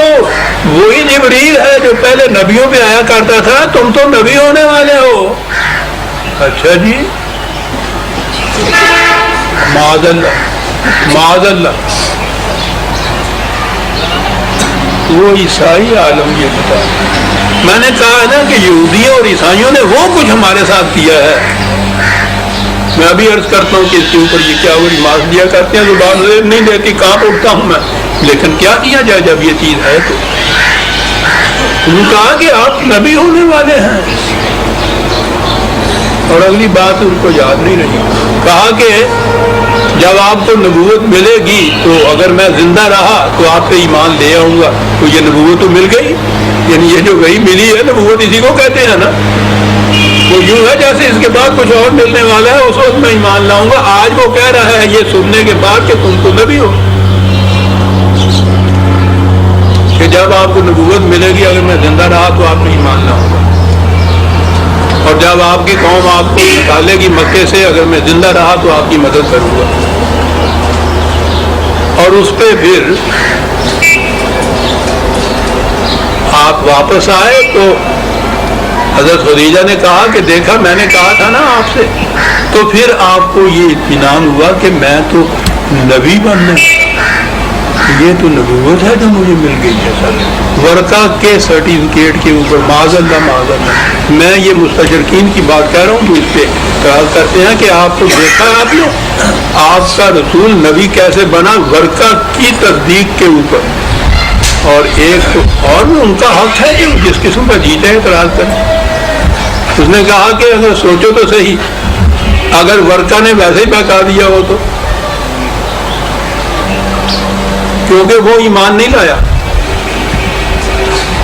وہی جبریل ہے جو پہلے نبیوں پہ آیا کرتا تھا، تم تو نبی ہونے والے ہو۔ اچھا جی، معاذ اللہ معاذ اللہ، وہ عیسائی عالم یہ بتا، میں نے کہا ہے نا کہ یہودیوں اور عیسائیوں نے وہ کچھ ہمارے ساتھ کیا ہے۔ میں ابھی عرض کرتا ہوں کہ اس کے اوپر یہ کیا وہ ماس دیا کرتے ہیں، زبان نہیں دیتی، کہاں اٹھتا ہوں میں، لیکن کیا کیا جائے جب یہ چیز ہے تو۔ انہوں نے کہا کہ آپ نبی ہونے والے ہیں، اور اگلی بات ان کو یاد نہیں رہی، کہا کہ جب آپ کو نبوت ملے گی تو اگر میں زندہ رہا تو آپ پہ ایمان لے آؤں گا۔ تو یہ نبوت تو مل گئی، یعنی یہ جو وہی ملی ہے نبوت اسی کو کہتے ہیں نا، وہ یوں ہے جیسے اس کے بعد کچھ اور ملنے والا ہے، اس وقت میں ایمان لاؤں گا۔ آج وہ کہہ رہا ہے یہ سننے کے بعد کہ تم تو نبی ہو، کہ جب آپ کو نبوت ملے گی اگر میں زندہ رہا تو آپ پہ ایمان لاؤں گا، اور جب آپ کی قوم آپ کو نکالے گی مکے سے اگر میں زندہ رہا تو آپ کی مدد کروں گا۔ اور اس پہ پھر آپ واپس آئے تو حضرت خدیجہ نے کہا کہ دیکھا میں نے کہا تھا نا آپ سے، تو پھر آپ کو یہ اطمینان ہوا کہ میں تو نبی بننے، یہ تو نبوت ہے جو مجھے مل گئی ہے سر، ورقہ کے سرٹیفکیٹ کے اوپر۔ معاذ اللہ معاذ اللہ، میں یہ مستشرقین کی بات کہہ رہا ہوں جو اس پہ اعتراض کرتے ہیں کہ آپ کو دیکھا آپ نے آپ کا رسول نبی کیسے بنا، ورقہ کی تصدیق کے اوپر، اور ایک تو اور بھی ان کا حق ہے کہ جس قسم کا جیتے اعتراض کریں۔ اس نے کہا کہ اگر سوچو تو صحیح، اگر ورقہ نے ویسے ہی بہکا دیا ہو تو، کیونکہ وہ ایمان نہیں لایا،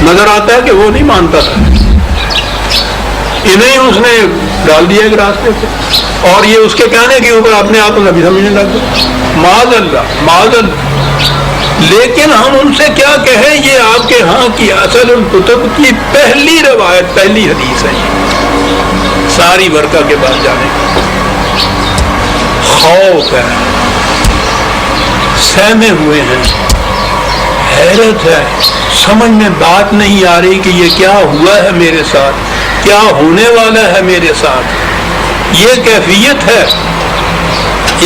نظر آتا ہے کہ وہ نہیں مانتا تھا، انہیں اس نے ڈال دیا ایک راستے سے، اور یہ اس کے کہنے کے اوپر اپنے آپ کو نبی سمجھنے لگ گیا۔ معاذ اللہ معاذ اللہ۔ لیکن ہم ان سے کیا کہیں، یہ آپ کے ہاں کی اصل الکتب کی پہلی روایت، پہلی حدیث ہے، ساری ورقہ کے بعد جانے کا خوف ہے، سہمے ہوئے ہیں، حیرت ہے، سمجھ میں بات نہیں آ رہی کہ یہ کیا ہوا ہے میرے ساتھ، کیا ہونے والا ہے میرے ساتھ۔ یہ کیفیت ہے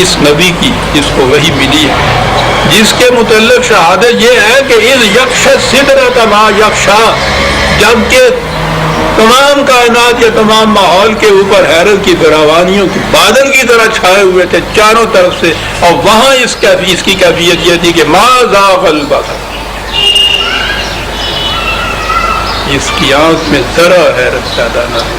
اس نبی کی جس کو وحی ملی ہے، جس کے متعلق شہادت یہ ہے کہ اذ یغشی السدرۃ ما یغشی، جبکہ تمام کائنات یا تمام ماحول کے اوپر حیرت کی فراوانیوں کی بادل کی طرح چھائے ہوئے تھے چاروں طرف سے، اور وہاں اس کی کیفیت یہ تھی کہ ما زاغ البصر، اس کی آنکھ میں ذرا حیرت پیدا نہ ہو۔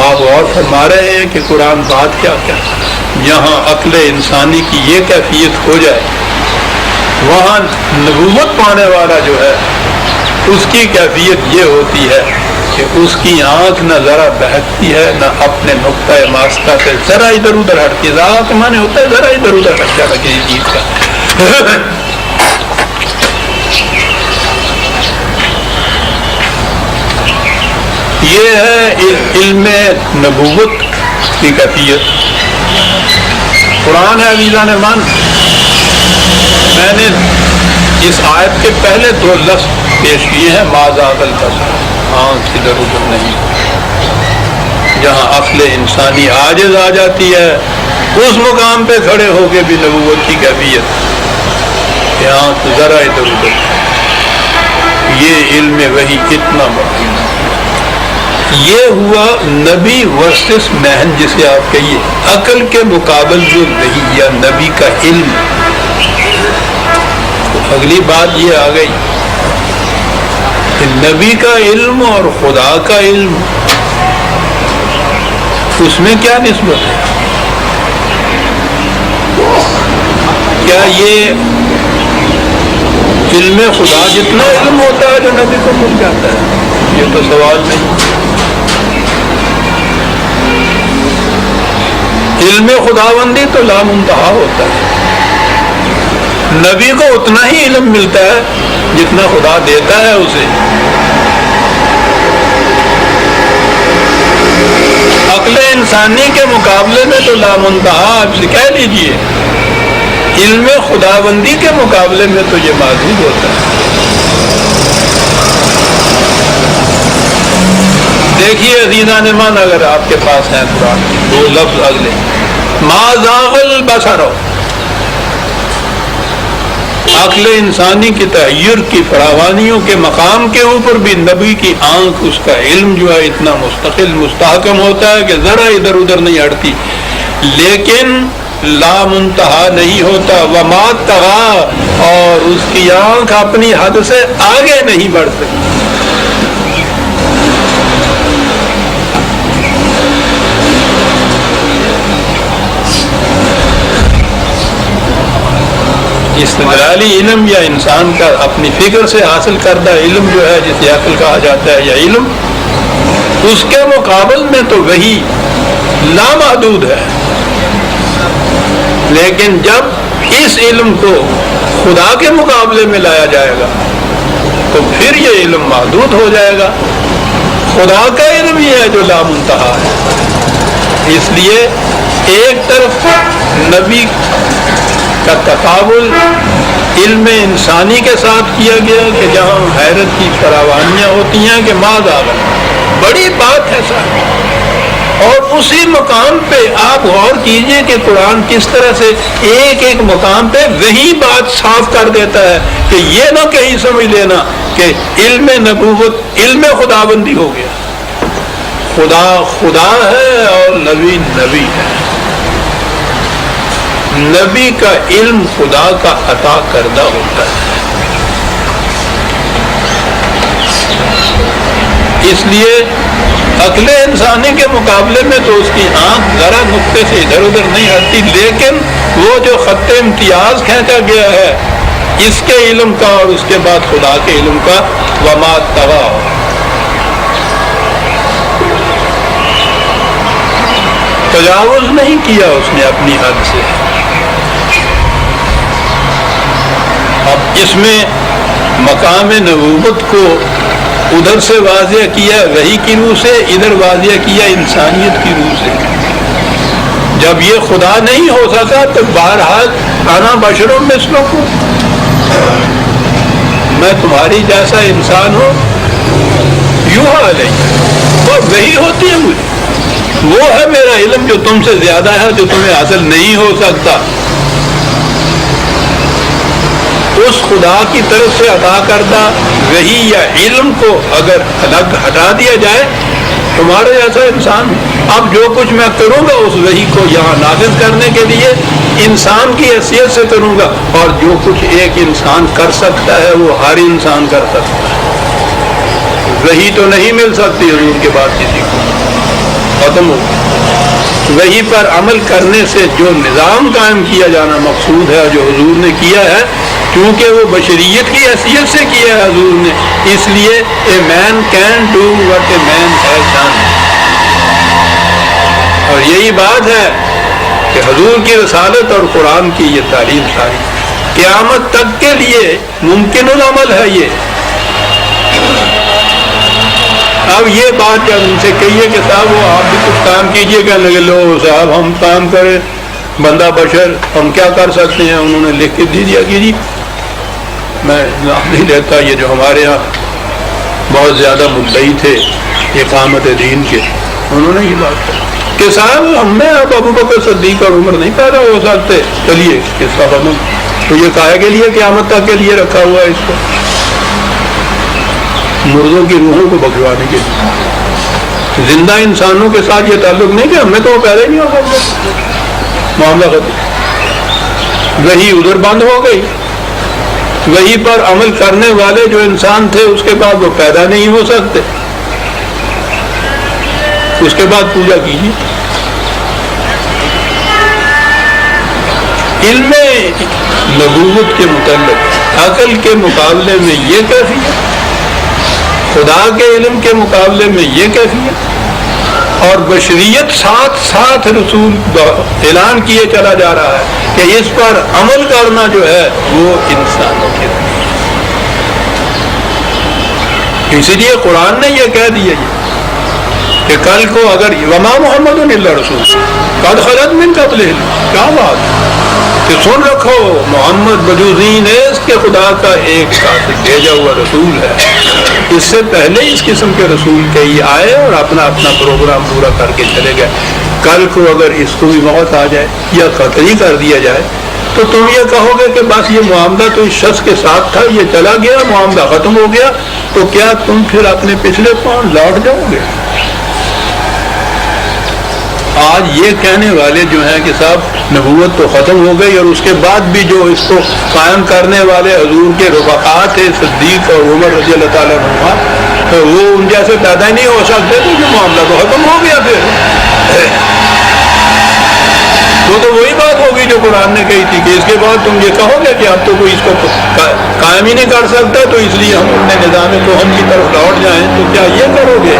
آپ اور فرما رہے ہیں کہ قرآن بات کیا کیا، یہاں عقل انسانی کی یہ کیفیت ہو جائے، وہاں نبوت پانے والا جو ہے اس کی کیفیت یہ ہوتی ہے کہ اس کی آنکھ نہ ذرا بہکتی ہے نہ اپنے نقطۂ ماسکہ سے ذرا ادھر ادھر ہٹتی ہے۔ ذرا کے معنی ہوتا ہے ذرا ادھر ادھر ہٹ جانا کسی چیز کا۔ یہ ہے علم نبوت کی کیفیت۔ قرآن ہے عزیزان من، میں نے اس آیت کے پہلے دو لفظ پیش کیے ہیں، ما زاغ البصر، آنکھ ادھر ادھر نہیں، جہاں عقل انسانی عاجز آ جاتی ہے اس مقام پہ کھڑے ہو کے بھی نبوت کی کیفیت کہ آنکھ ذرا ادھر ادھر۔ یہ علم وحی اتنا مقیم ہے۔ یہ ہوا نبی ورسس مہن، جسے آپ کہیے عقل کے مقابل جو وحی یا نبی کا علم۔ اگلی بات یہ آ گئی کہ نبی کا علم اور خدا کا علم اس میں کیا نسبت ہے؟ کیا یہ علم خدا جتنا علم ہوتا ہے جو نبی کو مل جاتا ہے؟ یہ تو سوال نہیں۔ علم خداوندی تو لامنتہا ہوتا ہے، نبی کو اتنا ہی علم ملتا ہے جتنا خدا دیتا ہے اسے۔ عقل انسانی کے مقابلے میں تو لامنتہا، آپ سے کہہ لیجئے، علم خداوندی کے مقابلے میں تو یہ محدود ہوتا ہے۔ دیکھیے عزیزان ایمان، اگر آپ کے پاس ہیں قرآن دو لفظ اگلے، ما زاغ البصر، عقل انسانی کی تحیر کی فراوانیوں کے مقام کے اوپر بھی نبی کی آنکھ، اس کا علم جو ہے اتنا مستقل مستحکم ہوتا ہے کہ ذرا ادھر ادھر نہیں ہٹتی، لیکن لا منتہا نہیں ہوتا۔ وما طغیٰ، اور اس کی آنکھ اپنی حد سے آگے نہیں بڑھ سکتی۔ استدلالی علم یا انسان کا اپنی فکر سے حاصل کردہ علم جو ہے، جسے عقل کہا جاتا ہے یا علم، اس کے مقابل میں تو وہی لامحدود ہے، لیکن جب اس علم کو خدا کے مقابلے میں لایا جائے گا تو پھر یہ علم محدود ہو جائے گا۔ خدا کا علم ہی ہے جو لامنتہا ہے۔ اس لیے ایک طرف نبی کا تقابل علم انسانی کے ساتھ کیا گیا کہ جہاں حیرت کی فراوانیاں ہوتی ہیں کہ ماذا بڑی بات ہے صاحب، اور اسی مقام پہ آپ غور کیجئے کہ قرآن کس طرح سے ایک ایک مقام پہ وہی بات صاف کر دیتا ہے کہ یہ نہ کہیں سمجھ لینا کہ علم نبوت علم خداوندی ہو گیا۔ خدا خدا ہے اور نبی نبی ہے۔ نبی کا علم خدا کا عطا کردہ ہوتا ہے، اس لیے عقل انسانی کے مقابلے میں تو اس کی آنکھ ذرا نقطے سے ادھر ادھر نہیں ہٹتی، لیکن وہ جو خط امتیاز کھینچا گیا ہے اس کے علم کا اور اس کے بعد خدا کے علم کا، وما طغیٰ، تجاوز نہیں کیا اس نے اپنی حد سے۔ اب اس میں مقام نبوت کو ادھر سے واضح کیا وحی کی روح سے، ادھر واضح کیا انسانیت کی روح سے۔ جب یہ خدا نہیں ہو سکا تو بہرحال انا بشر مثلکم، میں تمہاری جیسا انسان ہوں، یوحیٰ الیہ، اور وحی ہوتی ہے مجھے، وہ ہے میرا علم جو تم سے زیادہ ہے، جو تمہیں حاصل نہیں ہو سکتا۔ اس خدا کی طرف سے عطا کردہ وحی یا علم کو اگر الگ ہٹا دیا جائے، تمہارے جیسا انسان، اب جو کچھ میں کروں گا اس وحی کو یہاں نافذ کرنے کے لیے انسان کی حیثیت سے کروں گا، اور جو کچھ ایک انسان کر سکتا ہے وہ ہر انسان کر سکتا ہے۔ وحی تو نہیں مل سکتی حضور کے بعد کسی کو، ختم ہو۔ وحی پر عمل کرنے سے جو نظام قائم کیا جانا مقصود ہے، جو حضور نے کیا ہے، کیونکہ وہ بشریت کی حیثیت سے کیا ہے حضور نے، اس لیے a man can do what a man has done. اور یہی بات ہے کہ حضور کی رسالت اور قرآن کی یہ تعلیم ساری قیامت تک کے لیے ممکن العمل ہے۔ یہ اب یہ بات جب ان سے کہیے کہ صاحب وہ آپ بھی کچھ کام کیجئے، کہنے لگے لو صاحب ہم کام کریں، بندہ بشر، ہم کیا کر سکتے ہیں؟ انہوں نے لکھ کے دے دیا کہ جی میں نام نہیں لیتا، یہ جو ہمارے ہاں بہت زیادہ مدعی تھے اقامت دین کے، انہوں نے یہ بات کہا کہ صاحب ہم میں اب ابو بکر صدیق اور عمر نہیں پیدا ہو سکتے، چلیے اس کا ختم، تو یہ کہے کے لیے قیامت تک کے لیے رکھا ہوا ہے اس کو، مردوں کی روحوں کو بخشوانے کے لیے۔ زندہ انسانوں کے ساتھ یہ تعلق نہیں کہ ہمیں تو وہ پیدا ہی نہیں ہو سکتے، معاملہ ختم۔ وہی ادھر بند ہو گئی، وہی پر عمل کرنے والے جو انسان تھے اس کے بعد وہ پیدا نہیں ہو سکتے، اس کے بعد پوجا کیجیے۔ علم نبوت کے متعلق عقل کے مقابلے میں یہ کیفیت، خدا کے علم کے مقابلے میں یہ کیفیت، اور بشریت ساتھ ساتھ رسول اعلان کیے چلا جا رہا ہے کہ اس پر عمل کرنا جو ہے وہ انسانوں کے لیے۔ اسی لیے قرآن نے یہ کہہ دیا کہ کل کو اگر وما محمد الا رسول قد خلت من قبلہ، کیا بات کہ سن رکھو محمد بجوزین ہے اس کے خدا کا ایک ساتھ بھیجا ہوا رسول ہے، اس سے پہلے اس قسم کے رسول کئی آئے اور اپنا اپنا پروگرام پورا کر کے چلے گئے۔ کل کو اگر اس کو بھی موت آ جائے یا قتل ہی کر دیا جائے تو تم یہ کہو گے کہ بس یہ معاملہ تو اس شخص کے ساتھ تھا، یہ چلا گیا، معاملہ ختم ہو گیا، تو کیا تم پھر اپنے پچھلے پاؤں لوٹ جاؤ گے؟ آج یہ کہنے والے جو ہیں کہ صاحب نبوت تو ختم ہو گئی، اور اس کے بعد بھی جو اس کو قائم کرنے والے حضور کے رفقا تھے صدیق اور عمر رضی اللہ تعالیٰ عنہ، تو وہ ان جیسے پیدا ہی نہیں ہو سکتے، تو جو معاملہ تو ختم ہو گیا پھر تو وہی بات ہوگی جو قرآن نے کہی تھی کہ اس کے بعد تم یہ کہو گے کہ اب تو کوئی اس کو قائم ہی نہیں کر سکتا، تو اس لیے ہم اپنے نظام کوہن کی طرف لوٹ جائیں، تو کیا یہ کرو گے؟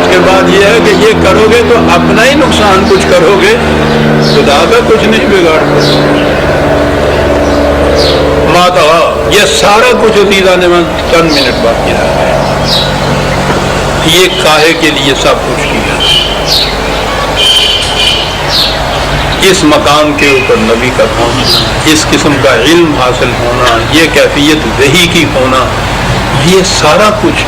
اس کے بعد یہ ہے کہ یہ کرو گے تو اپنا ہی نقصان کچھ کرو گے، خدا کا کچھ نہیں بگاڑ ماتا۔ یہ سارا کچھ عزیزہ نے چند منٹ باقی رہا ہے، یہ کاہے کے لیے سب کچھ کیا، اس مقام کے اوپر نبی کا پہنچنا، اس قسم کا علم حاصل ہونا، یہ کیفیت وحی کی ہونا، یہ سارا کچھ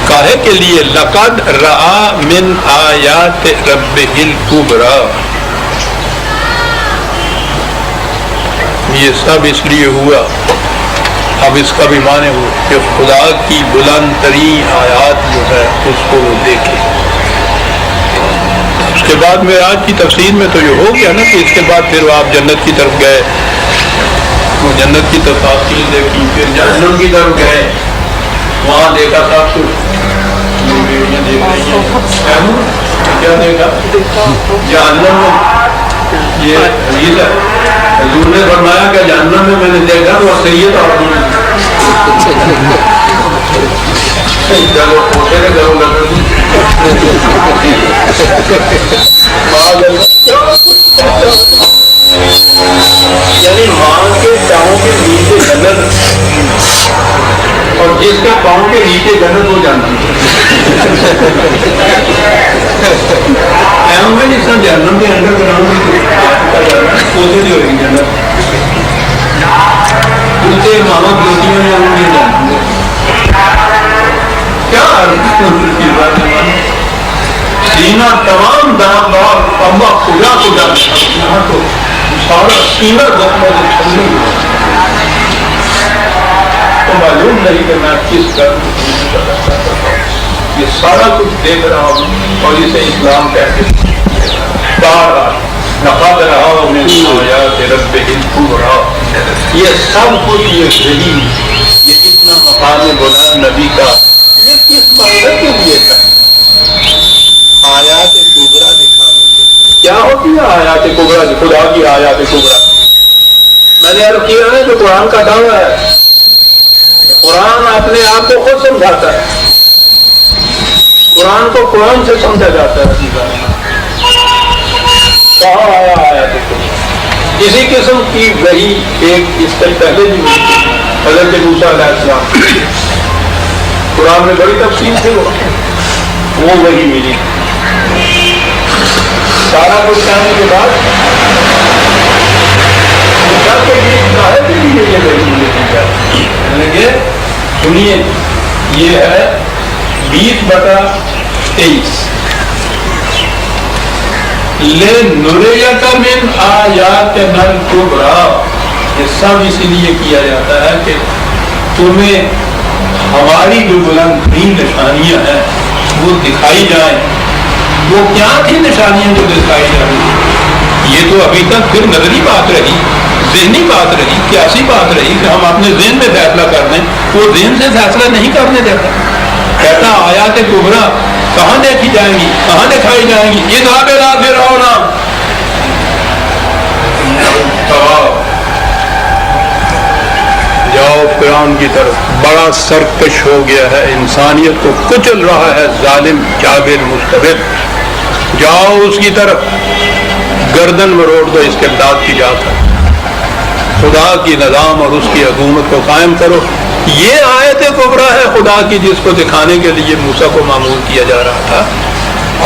کاہے کے لیے؟ لقد رأى من آیات ربہ الکبریٰ، یہ سب اس لیے ہوا۔ اب اس کا بھی معنی ہو کہ خدا کی بلند ترین آیات جو ہے اس کو وہ دیکھے۔ اس کے بعد معراج کی تفسیر میں تو یہ ہو گیا نا کہ اس کے بعد پھر آپ جنت کی طرف گئے، وہ جنت کی تفاصیل دیکھی، پھر جہنم کی طرف گئے، وہاں دیکھا سب کچھ، دیکھ رہی ہیں کیا دیکھا جہنم میں، یہ حدیث ہے حضور نے فرمایا کہ جہنم میں میں نے دیکھا تو اکثریت اور چلو پوچھے کہ کرو یعنی ماں کے پاؤں کے نیچے جنت، اور جس کے پاؤں کے نیچے جنت وہ جانتی میں جس طرح جہنم کے انڈر گراؤنڈ کوشش ہوگی جنت دوسرے ماما بیٹیوں نے ان کی جانتی کیا سینا تمام دام دار پمبا کھلا کو جانا تو سارا سینہ تو معلوم نہیں کہ میں کس طرح یہ سارا کچھ دیکھ رہا ہوں، اور اسے اسلام کہتے نفاد رہا میں آیات رب الکبریٰ، یہ سب کچھ یہ صحیح، یہ اتنا مقام بلند نبی کا یہ کس مقصد کے لیے تھا؟ آیات کبریٰ دکھانے سے۔ کیا ہوتی ہے آیات کبریٰ؟ خدا کی آیات کبریٰ میں نے عرض کیا ہے جو قرآن کا دعویٰ ہے، قرآن اپنے آپ کو خود سمجھاتا ہے، قرآن کو قرآن سے سمجھا جاتا ہے۔ کہاں آیا آیات کبریٰ؟ اسی قسم کی وحی ایک اس سے پہلے بھی ہوئی تھی، حضرت موسیٰ علیہ السلام، قرآن میں بڑی تفصیل سے وہ وحی ملی۔ سارا کچھ کہنے کے بعد سنیے، یہ ہے 20/23 لِنُرِيَكَ مِنْ آيَاتِنَا الْكُبْرَى، یہ سب اسی لیے کیا جاتا ہے کہ تمہیں ہماری جو بلند ترین نشانیاں ہیں وہ دکھائی جائیں۔ وہ کیا تھی نشانیاں جو دکھائی جائیں؟ یہ تو ابھی تک پھر نظری بات رہی، ذہنی بات رہی، قیاسی بات رہی کہ ہم اپنے ذہن میں فیصلہ کر دیں، وہ ذہن سے فیصلہ نہیں کرنے دیتا۔ کہتا آیات کبریٰ کہاں دیکھی جائیں گی، کہاں دکھائی جائیں گی؟ اذهب إلى فرعون فرعون کی طرف، بڑا سرکش ہو گیا ہے، انسانیت کو کچل رہا ہے ظالم جابر مستبد، جاؤ اس کی طرف، گردن مروڑ دو اس کے امداد کی جا کر، خدا کی نظام اور اس کی حکومت کو قائم کرو۔ یہ آیت کبریٰ ہے خدا کی، جس کو دکھانے کے لیے موسیٰ کو معمول کیا جا رہا تھا،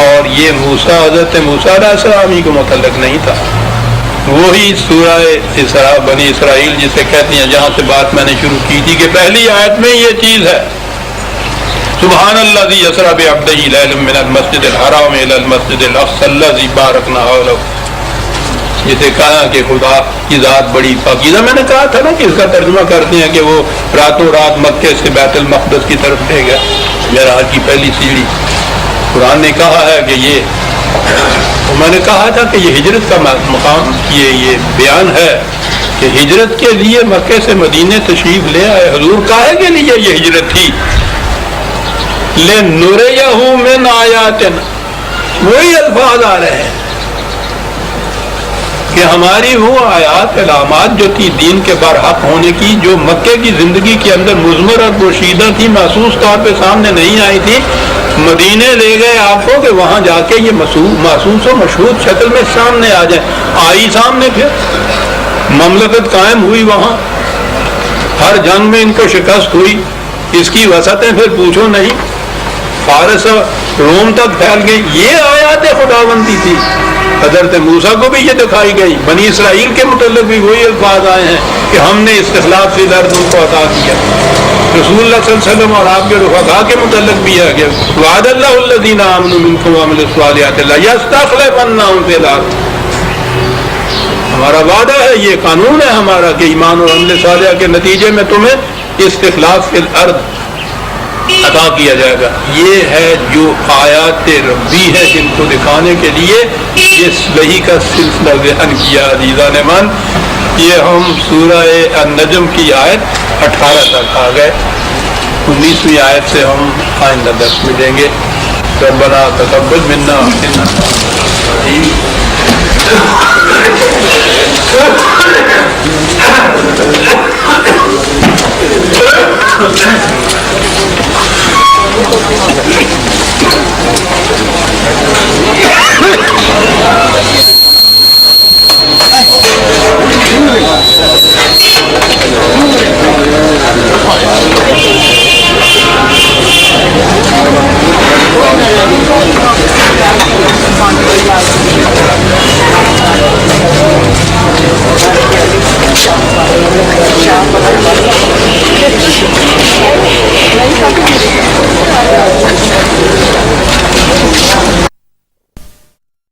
اور یہ موسیٰ حضرت موسیٰ علیہ السلام ہی کو متعلق نہیں تھا۔ وہی سورہ اسراء بنی اسرائیل جسے کہتے ہیں، جہاں سے بات میں نے شروع کی تھی کہ پہلی آیت میں یہ چیز ہے، سبحان الذی اسریٰ بعبدہ لیلا من المسجد الحرام الی المسجد الاقصی الذی بارکنا حولہ، جسے کہا کہ خدا کی ذات بڑی پاکیزہ۔ میں نے کہا تھا نا کہ اس کا ترجمہ کرتے ہیں کہ وہ راتوں رات مکے سے بیت المقدس کی طرف لے گیا، معراج کی پہلی سیڑھی۔ قرآن نے کہا ہے کہ یہ، میں نے کہا تھا کہ یہ ہجرت کا مقام، یہ بیان ہے کہ ہجرت کے لیے مکے سے مدینے تشریف لے آئے حضور، کاہے کے لیے یہ ہجرت تھی؟ لِنُرِيَهُ مِنْ آیاتنا، وہی الفاظ آ رہے ہیں کہ ہماری وہ آیات علامات جو تھی دین کے برحق ہونے کی، جو مکے کی زندگی کے اندر مضمر اور پوشیدہ تھی، محسوس طور پہ سامنے نہیں آئی تھی، مدینے لے گئے آپ کو کہ وہاں جا کے یہ محسوس و مشہود شکل میں سامنے آ جائے۔ آئی سامنے، پھر مملکت قائم ہوئی وہاں، ہر جنگ میں ان کو شکست ہوئی، اس کی وسعتیں پھر پوچھو نہیں، فارس اور روم تک پھیل گئی۔ یہ آیات خداوندی تھی۔ حضرت موسیٰ کو بھی یہ دکھائی گئی، بنی اسرائیل کے متعلق بھی وہی الفاظ آئے ہیں کہ ہم نے استخلاف فی الارض ان کو عطا کیا۔ رسول اللہ صلی اللہ علیہ وسلم اور آپ کے رفقا کے متعلق بھی ہے کہ وعد اللہ الذین آمنوا منکم وعملوا الصالحات لیستخلفنہم فی الارض، ہمارا وعدہ ہے، یہ قانون ہے ہمارا کہ ایمان اور عمل صالحہ کے نتیجے میں تمہیں استخلاف فی الارض عطا کیا جائے گا۔ یہ ہے جو آیات ربی ہے جن کو دکھانے کے لیے یہ وحی کا سلسلہ بیان کیا عزیزان من۔ یہ ہم سورہ النجم کی آیت 18 تک آ گئے، 19ویں آیت سے ہم آئندہ درس ملیں گے۔ ربنا تقبل منا انک انت السمیع العلیم۔